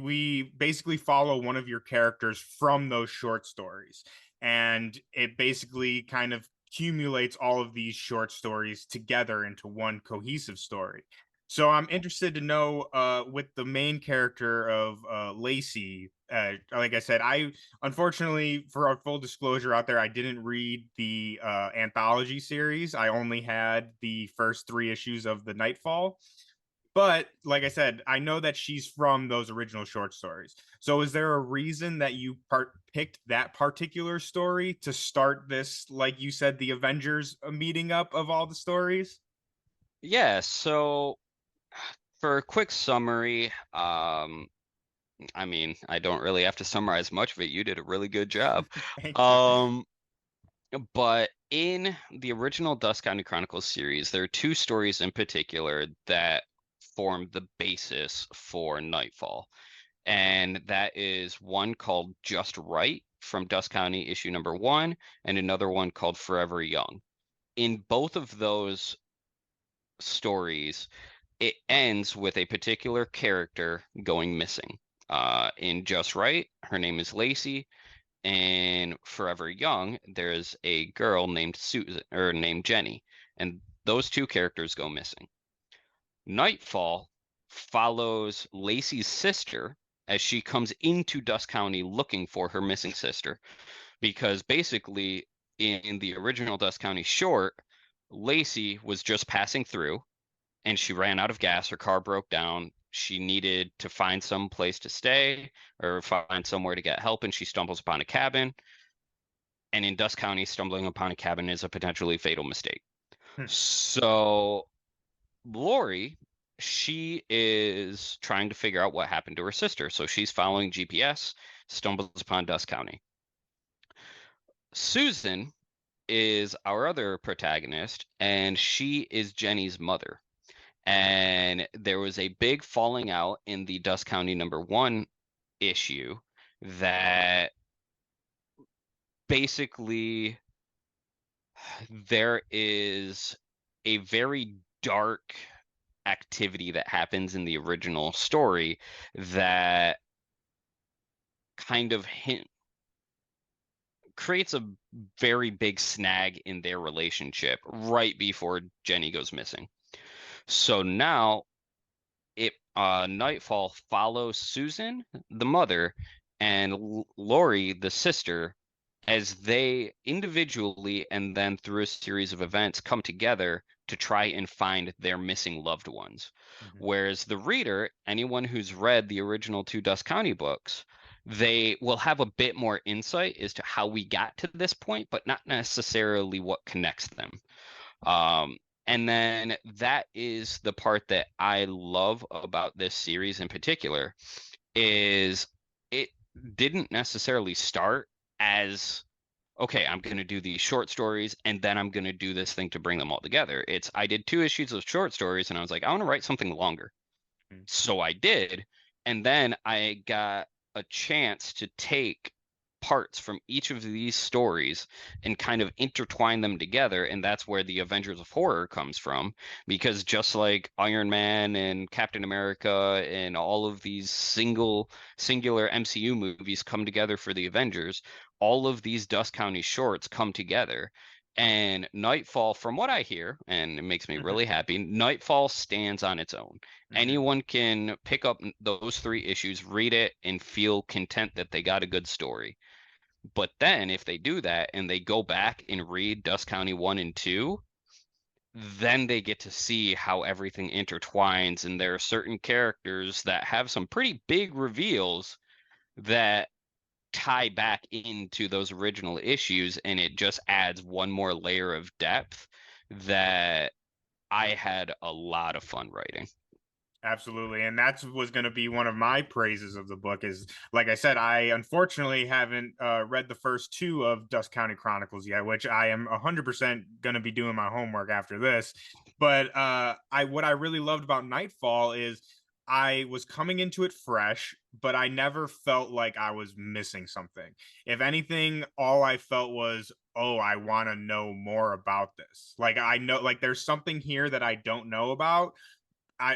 we basically follow one of your characters from those short stories, and it basically kind of accumulates all of these short stories together into one cohesive story. So I'm interested to know, with the main character of Lacey, like I said, I unfortunately, for our full disclosure out there, I didn't read the anthology series. I only had the first 3 issues of the Nightfall. But like I said, I know that she's from those original short stories. So is there a reason that you picked that particular story to start this, like you said, the Avengers meeting up of all the stories? Yeah, so for a quick summary, I mean, I don't really have to summarize much of it. You did a really good job. Thank you. But in the original Dusk County Chronicles series, there are 2 stories in particular that formed the basis for Nightfall. And that is one called Just Right from Dusk County issue number 1, and another one called Forever Young. In both of those stories, it ends with a particular character going missing. In Just Right, her name is Lacey. And Forever Young, there's a girl named Susan, or named Jenny, and those 2 characters go missing. Nightfall follows Lacey's sister as she comes into Dusk County looking for her missing sister, because basically in the original Dusk County short, Lacey was just passing through and she ran out of gas. Her car broke down. She needed to find some place to stay or find somewhere to get help, and she stumbles upon a cabin. And in Dusk County, stumbling upon a cabin is a potentially fatal mistake. So Lori, she is trying to figure out what happened to her sister. So she's following GPS, stumbles upon Dusk County. Susan is our other protagonist, and she is Jenny's mother. And there was a big falling out in the Dusk County #1 issue that basically there is a very dark activity that happens in the original story that kind of creates a very big snag in their relationship right before Jenny goes missing. So now Nightfall follows Susan, the mother, and Lori, the sister, as they individually and then through a series of events come together to try and find their missing loved ones. Whereas the reader, anyone who's read the original 2 Dust County books, they will have a bit more insight as to how we got to this point, but not necessarily what connects them. And then that is the part that I love about this series in particular, is it didn't necessarily start as, okay, I'm going to do these short stories and then I'm going to do this thing to bring them all together. I did 2 issues of short stories and I was like, I want to write something longer. So I did. And then I got a chance to take parts from each of these stories and kind of intertwine them together, and that's where the Avengers of Horror comes from, because just like Iron Man and Captain America and all of these singular MCU movies come together for the Avengers, all of these Dust County shorts come together. And Nightfall, from what I hear, and it makes me really happy, Nightfall stands on its own. Anyone can pick up those 3 issues, read it, and feel content that they got a good story. But then if they do that and they go back and read Dust County 1 and 2, then they get to see how everything intertwines. And there are certain characters that have some pretty big reveals that tie back into those original issues. And it just adds one more layer of depth that I had a lot of fun writing. Absolutely. And that was going to be one of my praises of the book is, like I said, I unfortunately haven't read the first 2 of Dusk County Chronicles yet, which I am 100% going to be doing my homework after this. But what I really loved about Nightfall is I was coming into it fresh, but I never felt like I was missing something. If anything, all I felt was, oh, I want to know more about this. Like, I know, like, there's something here that I don't know about,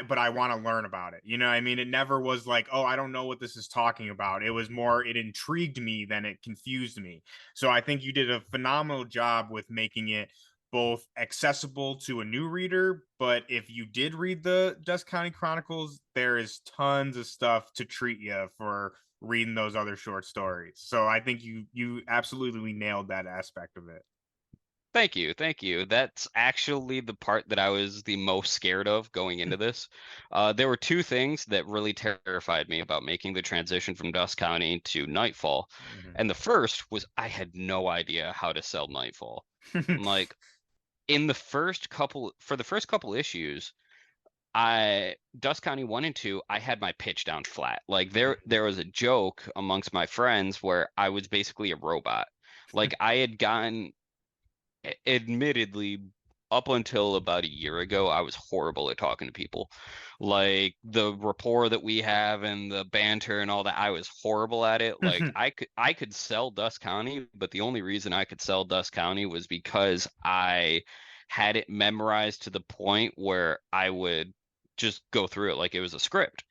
but I want to learn about it. You know what I mean? It never was like, oh, I don't know what this is talking about. It was more, it intrigued me than it confused me. So I think you did a phenomenal job with making it both accessible to a new reader, but if you did read the Dusk County Chronicles, there is tons of stuff to treat you for reading those other short stories. So I think you absolutely nailed that aspect of it. Thank you. Thank you. That's actually the part that I was the most scared of going into this. There were 2 things that really terrified me about making the transition from Dust County to Nightfall. And the first was I had no idea how to sell Nightfall. Like, for the first couple issues, Dust County 1 and 2, I had my pitch down flat. Like, there was a joke amongst my friends where I was basically a robot. Like, I had gotten, admittedly, up until about a year ago, I was horrible at talking to people. Like, the rapport that we have and the banter and all that, I was horrible at it. Like, I could sell Dust County, but the only reason I could sell Dust County was because I had it memorized to the point where I would just go through it like it was a script.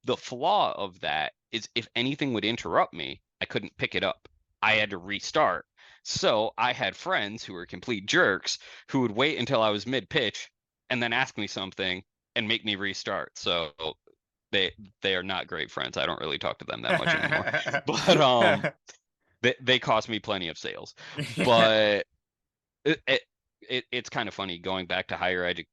The flaw of that is if anything would interrupt me, I couldn't pick it up. I had to restart. So I had friends who were complete jerks who would wait until I was mid-pitch and then ask me something and make me restart. So they are not great friends. I don't really talk to them that much anymore. But they cost me plenty of sales. But it's kind of funny going back to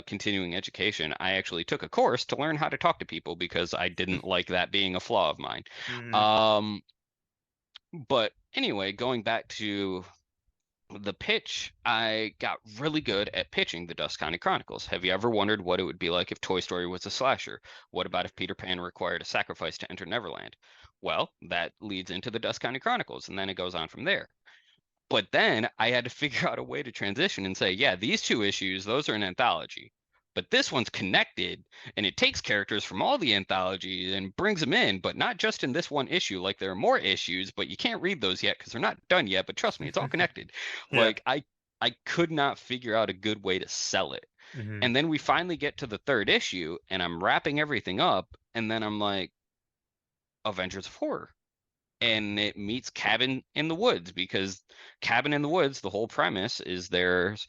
continuing education. I actually took a course to learn how to talk to people because I didn't like that being a flaw of mine. But anyway, going back to the pitch, I got really good at pitching the Dusk County Chronicles. Have you ever wondered what it would be like if Toy Story was a slasher? What about if Peter Pan required a sacrifice to enter Neverland? Well, that leads into the Dusk County Chronicles, and then it goes on from there. But then I had to figure out a way to transition and say, yeah, these two issues, those are an anthology. But this one's connected, and it takes characters from all the anthologies and brings them in, but not just in this one issue. Like, there are more issues, but you can't read those yet because they're not done yet. But trust me, it's all connected. Yeah. Like, I could not figure out a good way to sell it. Mhm. And then we finally get to the third issue, and I'm wrapping everything up, and then I'm like, Avengers of Horror. And it meets Cabin in the Woods, because Cabin in the Woods, the whole premise is there's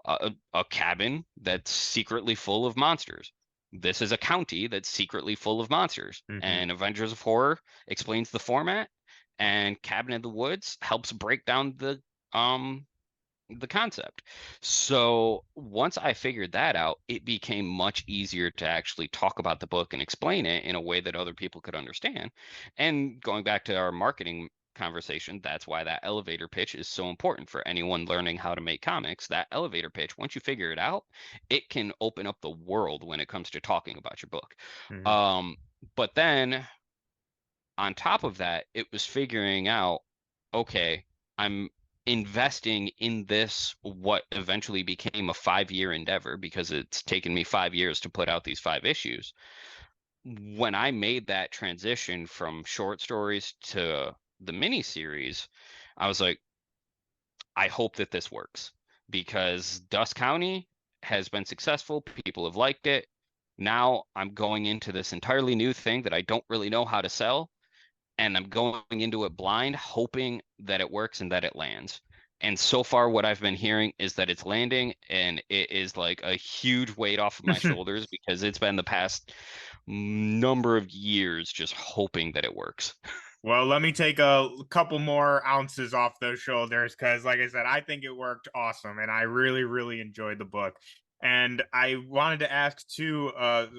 a cabin that's secretly full of monsters. This is a county that's secretly full of monsters. Mhm. And Avengers of Horror explains the format, and Cabin in the Woods helps break down the concept. So once I figured that out, it became much easier to actually talk about the book and explain it in a way that other people could understand. And going back to our marketing conversation, that's why that elevator pitch is so important for anyone learning how to make comics. That elevator pitch, once you figure it out, it can open up the world when it comes to talking about your book. Mhm. But then on top of that, it was figuring out, okay, I'm investing in this, what eventually became a 5-year endeavor, because it's taken me 5 years to put out these 5 issues. When I made that transition from short stories to the miniseries, I was like, I hope that this works, because Dusk County has been successful. People have liked it. Now I'm going into this entirely new thing that I don't really know how to sell, and I'm going into it blind, hoping that it works and that it lands. And so far, what I've been hearing is that it's landing, and it is like a huge weight off of my shoulders, because it's been the past number of years just hoping that it works. Well, let me take a couple more ounces off those shoulders because, like I said, I think it worked awesome, and I really, really enjoyed the book. And I wanted to ask too,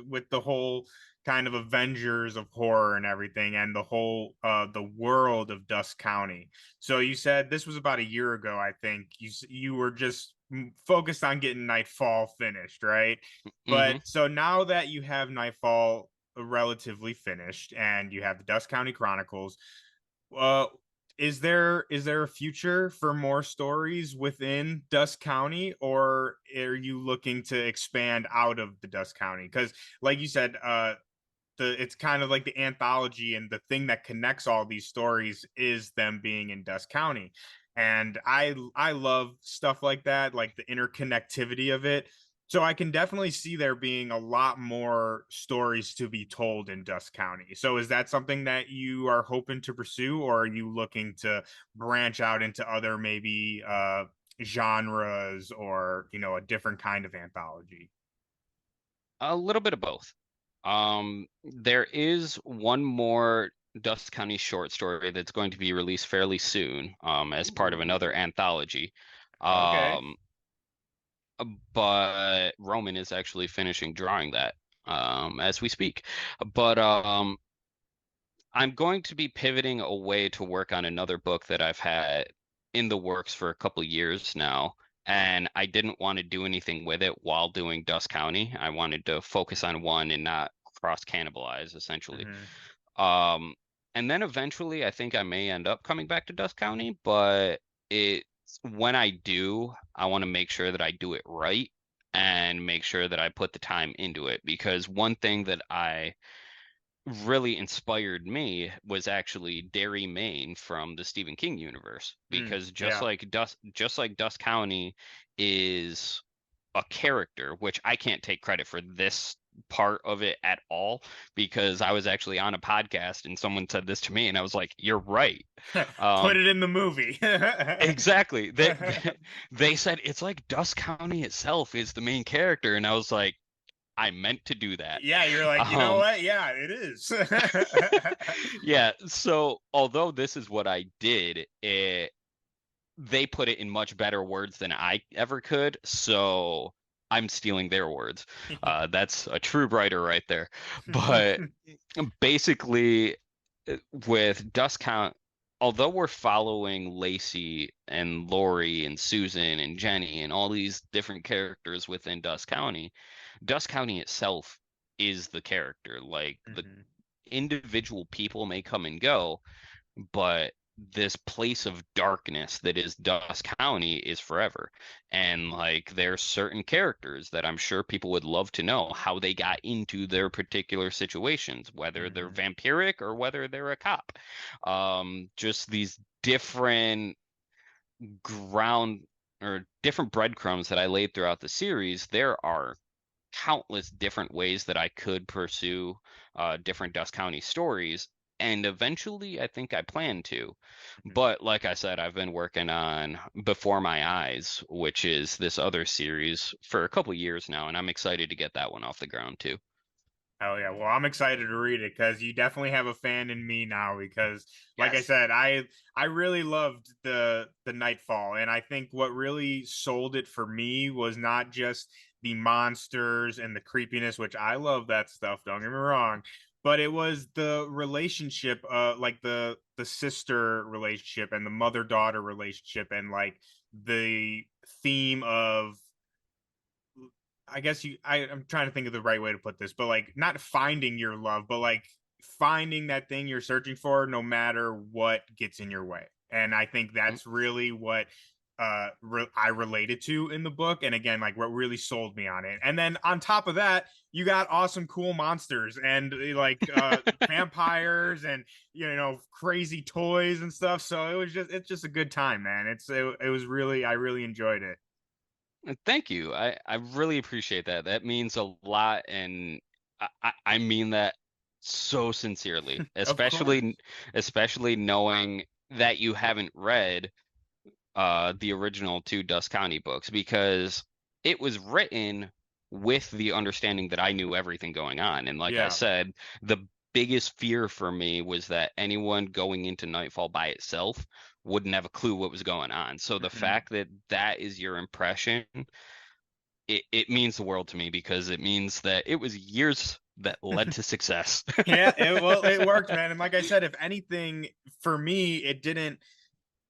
with the whole kind of Avengers of Horror and everything, and the whole the world of Dusk County. So you said this was about a year ago, I think. You were just focused on getting Nightfall finished, right? But Hmm. so now that you have Nightfall relatively finished and you have the Dust County Chronicles, uh is there a future for more stories within Dust County, or are you looking to expand out of the Dust County? Because like you said, it's kind of like the anthology, and the thing that connects all these stories is them being in Dust County. And I love stuff like that, like the interconnectivity of it. So I can definitely see there being a lot more stories to be told in Dust County. So is that something that you are hoping to pursue, or are you looking to branch out into other maybe genres, or a different kind of anthology? A little bit of both. There is one more Dust County short story that's going to be released fairly soon, as part of another Ooh. anthology. Okay. Um, but Roman is actually finishing drawing that, as we speak. But I'm going to be pivoting away to work on another book that I've had in the works for a couple years now. And I didn't want to do anything with it while doing Dust County. I wanted to focus on one and not cross cannibalize, essentially. Hmm. Um, and then eventually, I think I may end up coming back to Dust County, but it when I do, I want to make sure that I do it right and make sure that I put the time into it, because one thing that I really inspired me was actually Derry, Maine from the Stephen King universe, because Yeah. just like Dust County is a character, which I can't take credit for this part of it at all, because I was actually on a podcast and someone said this to me and I was like, you're right. Put Um, it in the movie. exactly. They said it's like Dust County itself is the main character, and I was like, I meant to do that. Yeah, you're like, you know Um, what? Yeah, it is. yeah, so although this is what I did, they put it in much better words than I ever could, so I'm stealing their words. That's a true writer right there. But basically, with Dust Count, although we're following Lacey and Lori and Susan and Jenny and all these different characters within Dust County itself is the character. Like, the Mhm. individual people may come and go, but this place of darkness that is Dusk County is forever. And like there's certain characters that I'm sure people would love to know how they got into their particular situations, whether they're vampiric or whether they're a cop. Just these different ground or different breadcrumbs that I laid throughout the series. There are countless different ways that I could pursue different Dust County stories. And eventually, I think I plan to. But like I said, I've been working on Before My Eyes, which is this other series for a couple years now, and I'm excited to get that one off the ground too. Oh yeah, well, I'm excited to read it because you definitely have a fan in me now. Because, like I Yes. said, I really loved the Nightfall, and I think what really sold it for me was not just the monsters and the creepiness, which I love that stuff. Don't get me wrong, but it was the relationship, like the sister relationship and the mother daughter relationship, and like the theme of I guess I'm trying to think of the right way to put this, but like not finding your love, but like finding that thing you're searching for no matter what gets in your way. And I think that's really what I related to in the book, and again, like what really sold me on it. And then on top of that, you got awesome cool monsters and like vampires and crazy toys and stuff. So it's just a good time, man. It was really, I really enjoyed it. Thank you. I really appreciate that. That means a lot, and I mean that so sincerely, Of course. especially knowing that you haven't read the original two Dust County books, because it was written with the understanding that I knew everything going on. And like I Yeah. said, the biggest fear for me was that anyone going into Nightfall by itself wouldn't have a clue what was going on. So the Mhm. fact that that is your impression, it means the world to me, because it means that it was years that led to success. Yeah, it worked, man. And like I said, if anything, for me, it didn't.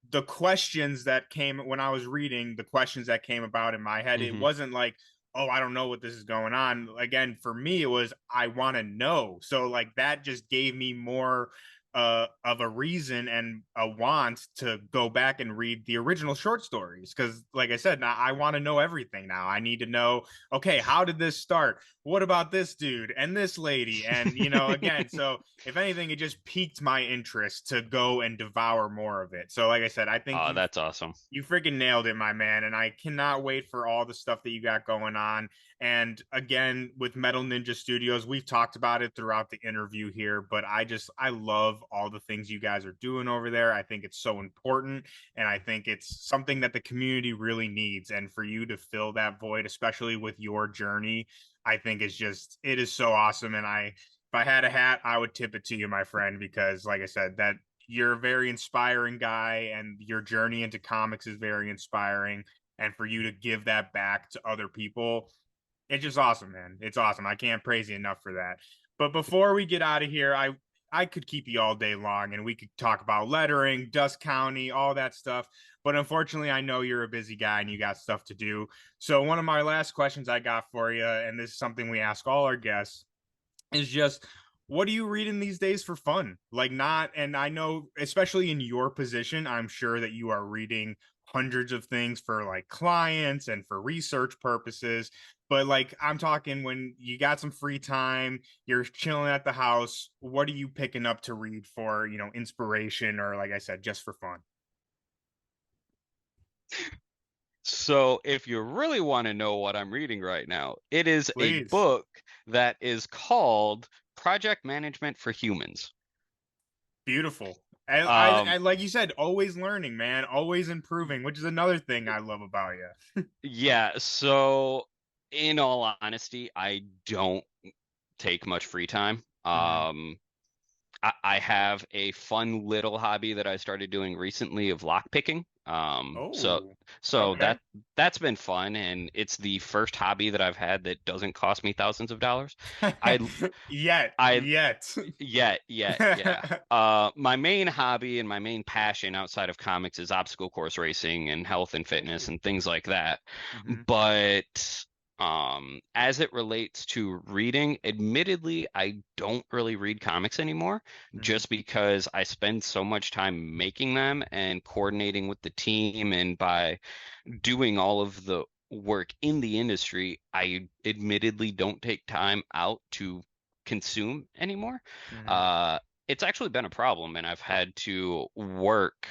The questions that came when I was reading, the questions that came about in my head, it Hmm. wasn't like, oh, I don't know what this is going on. Again, for me, it was I want to know. So like that just gave me more of a reason and a want to go back and read the original short stories, because like I said, now I want to know everything. Now I need to know, okay, how did this start, what about this dude and this lady, and again, so if anything, it just piqued my interest to go and devour more of it. So like I said, I think Oh, that's awesome. you freaking nailed it, my man. And I cannot wait for all the stuff that you got going on. And again, with Metal Ninja Studios, we've talked about it throughout the interview here, but I love all the things you guys are doing over there. I think it's so important. And I think it's something that the community really needs. And for you to fill that void, especially with your journey, I think it is so awesome. And if I had a hat, I would tip it to you, my friend, because like I said, that you're a very inspiring guy and your journey into comics is very inspiring, and for you to give that back to other people, it's just awesome, man. It's awesome. I can't praise you enough for that. But before we get out of here, I could keep you all day long and we could talk about lettering, Dust County, all that stuff, but unfortunately I know you're a busy guy and you got stuff to do. So one of my last questions I got for you, and this is something we ask all our guests, is just what are you reading these days for fun? Like, not, and I know, especially in your position, I'm sure that you are reading hundreds of things for like clients and for research purposes. But like, I'm talking when you got some free time, you're chilling at the house, what are you picking up to read for, inspiration, or like I said, just for fun? So, if you really want to know what I'm reading right now, it is a Please. book that is called Project Management for Humans. Beautiful. Um, Like you said, always learning, man, always improving, which is another thing I love about you. yeah, so in all honesty, I don't take much free time. Hmm. I have a fun little hobby that I started doing recently of lockpicking. Oh, So okay. that's been fun, and it's the first hobby that I've had that doesn't cost me thousands of dollars. I I Yet. yeah. My main hobby and my main passion outside of comics is obstacle course racing and health and fitness and things like that. Hmm. But As it relates to reading, admittedly, I don't really read comics anymore just because I spend so much time making them and coordinating with the team. And by doing all of the work in the industry, I admittedly don't take time out to consume anymore. Mhm. Uh, it's actually been a problem, and I've had to work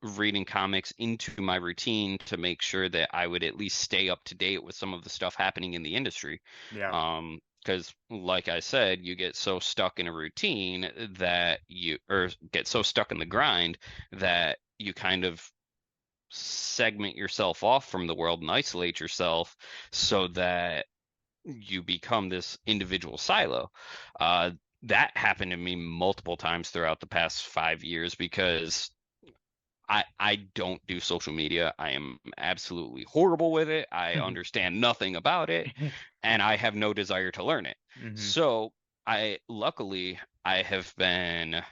reading comics into my routine to make sure that I would at least stay up to date with some of the stuff happening in the industry. Yeah. Because like I said, you get so stuck in a routine that or get so stuck in the grind that you kind of segment yourself off from the world and isolate yourself so that you become this individual silo. Uh, that happened to me multiple times throughout the past 5 years because I don't do social media. I am absolutely horrible with it. I understand nothing about it, and I have no desire to learn it. Hmm. So luckily I have been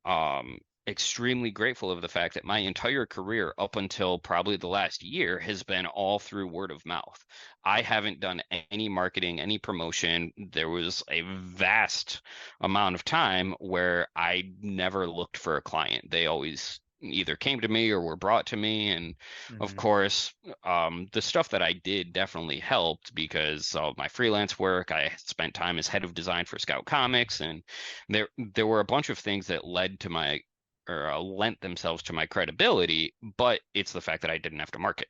um extremely grateful of the fact that my entire career up until probably the last year has been all through word of mouth. I haven't done any marketing, any promotion. There was a vast amount of time where I never looked for a client. They always either came to me or were brought to me. And of Hmm. course, the stuff that I did definitely helped because of my freelance work. I spent time as head of design for Scout Comics, and there were a bunch of things that led to my or lent themselves to my credibility, but it's the fact that I didn't have to market.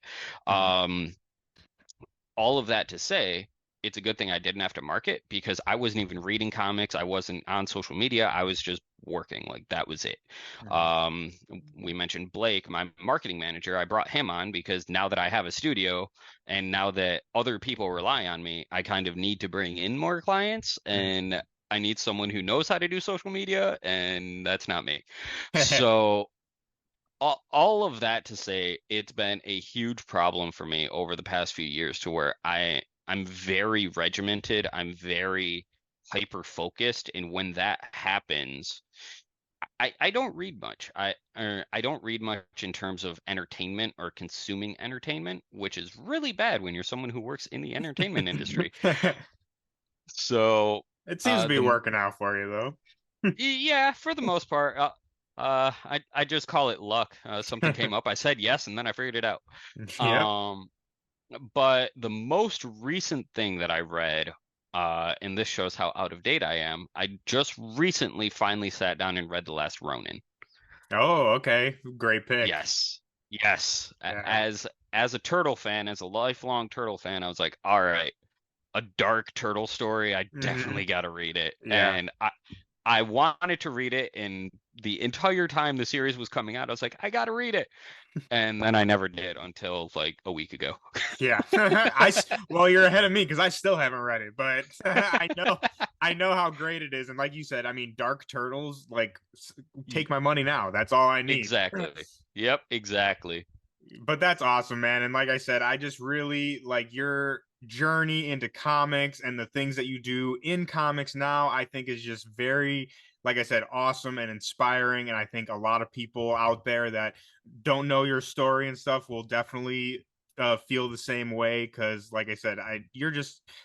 Hmm. Um, all of that to say, it's a good thing I didn't have to market because I wasn't even reading comics. I wasn't on social media. I was just working. Like that was it. Hmm. Um, we mentioned Blake, my marketing manager. I brought him on because now that I have a studio and now that other people rely on me, I kind of need to bring in more clients and I need someone who knows how to do social media, and that's not me. So all of that to say, it's been a huge problem for me over the past few years to where I'm very regimented, I'm very hyper focused, and when that happens, I don't read much. I don't read much in terms of entertainment or consuming entertainment, which is really bad when you're someone who works in the entertainment industry. So It seems to be the working out for you, though. Yeah, for the most part. I just call it luck. Something came up, I said yes, and then I figured it out. Yep. Um, but the most recent thing that I read, and this shows how out of date I am. I just recently finally sat down and read The Last Ronin. Oh, okay. Great pick. Yes, yes. Yeah. As a turtle fan, as a lifelong turtle fan, I was like, all right, a dark turtle story. I Hmm. definitely got to read it, Yeah. and I wanted to read it, and the entire time the series was coming out, I was like, I gotta read it. And then I never did until like a week ago. Yeah. Well, you're ahead of me because I still haven't read it, but I know how great it is. And like you said, I mean, Dark Turtles, like take my money now. That's all I need. Exactly. Yep, exactly. But that's awesome, man. And like I said, I just really like your journey into comics and the things that you do in comics now, I think is just very, like I said, awesome and inspiring. And I think a lot of people out there that don't know your story and stuff will definitely feel the same way. Cause like I said, you're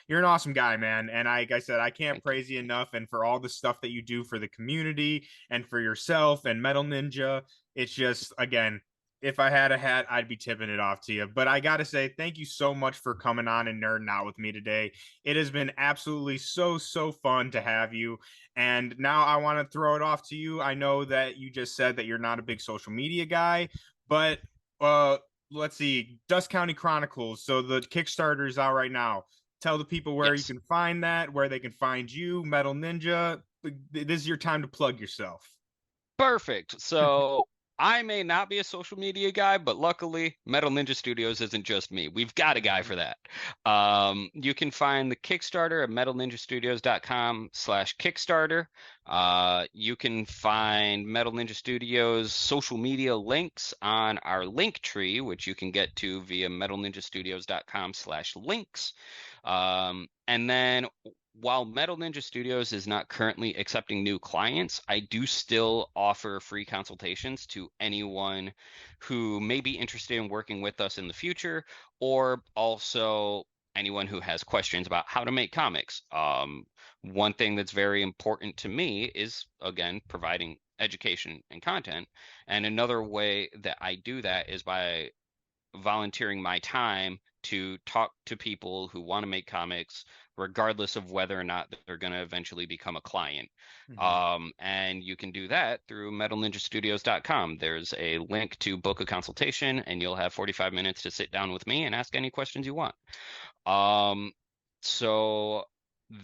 an awesome guy, man. And like I said, I can't Thank you. praise you enough. And for all the stuff that you do for the community and for yourself and Metal Ninja, it's just, again, if I had a hat, I'd be tipping it off to you. But I got to say, thank you so much for coming on and nerding out with me today. It has been absolutely so fun to have you. And now I want to throw it off to you. I know that you just said that you're not a big social media guy, but uh, let's see, Dusk County Chronicles. So the Kickstarter is out right now. Tell the people where you Yes. can find that, where they can find you, Metal Ninja. This is your time to plug yourself. Perfect. So I may not be a social media guy, but luckily Metal Ninja Studios isn't just me. We've got a guy for that. You can find the Kickstarter at metalninjastudios.com/Kickstarter. You can find Metal Ninja Studios social media links on our link tree, which you can get to via metalninjastudios.com/links. And then while Metal Ninja Studios is not currently accepting new clients, I do still offer free consultations to anyone who may be interested in working with us in the future, or also anyone who has questions about how to make comics. One thing that's very important to me is, again, providing education and content. And another way that I do that is by volunteering my time to talk to people who want to make comics, regardless of whether or not they're going to eventually become a client. And you can do that through metalninjastudios.com. There's a link to book a consultation, and you'll have 45 minutes to sit down with me and ask any questions you want. So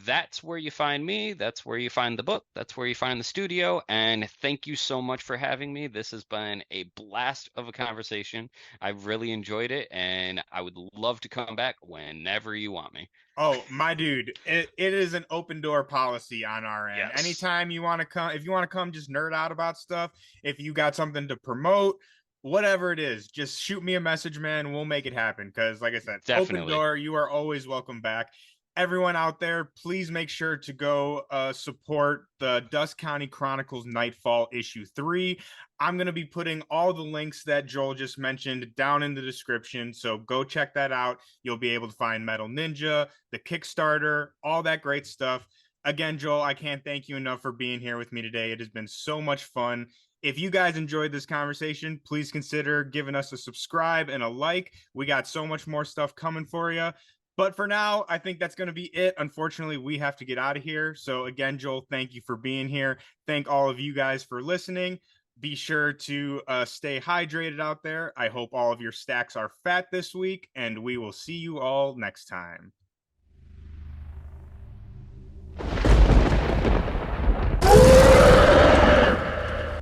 that's where you find me. That's where you find the book. That's where you find the studio. And thank you so much for having me. This has been a blast of a conversation. I really enjoyed it, and I would love to come back whenever you want me. Oh, my dude, it is an open door policy on our end. Yes. Anytime you want to come, if you want to come just nerd out about stuff, if you got something to promote, whatever it is, just shoot me a message, man. We'll make it happen. Because like I said, Definitely. open door, you are always welcome back. Everyone out there, please make sure to go support the Dusk County Chronicles Nightfall issue 3. I'm going to be putting all the links that Joel just mentioned down in the description. So go check that out. You'll be able to find Metal Ninja, the Kickstarter, all that great stuff. Again, Joel, I can't thank you enough for being here with me today. It has been so much fun. If you guys enjoyed this conversation, please consider giving us a subscribe and a like. We got so much more stuff coming for you. But for now, I think that's going to be it. Unfortunately, we have to get out of here. So again, Joel, thank you for being here. Thank all of you guys for listening. Be sure to stay hydrated out there. I hope all of your stacks are fat this week, and we will see you all next time.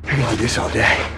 I can do this all day.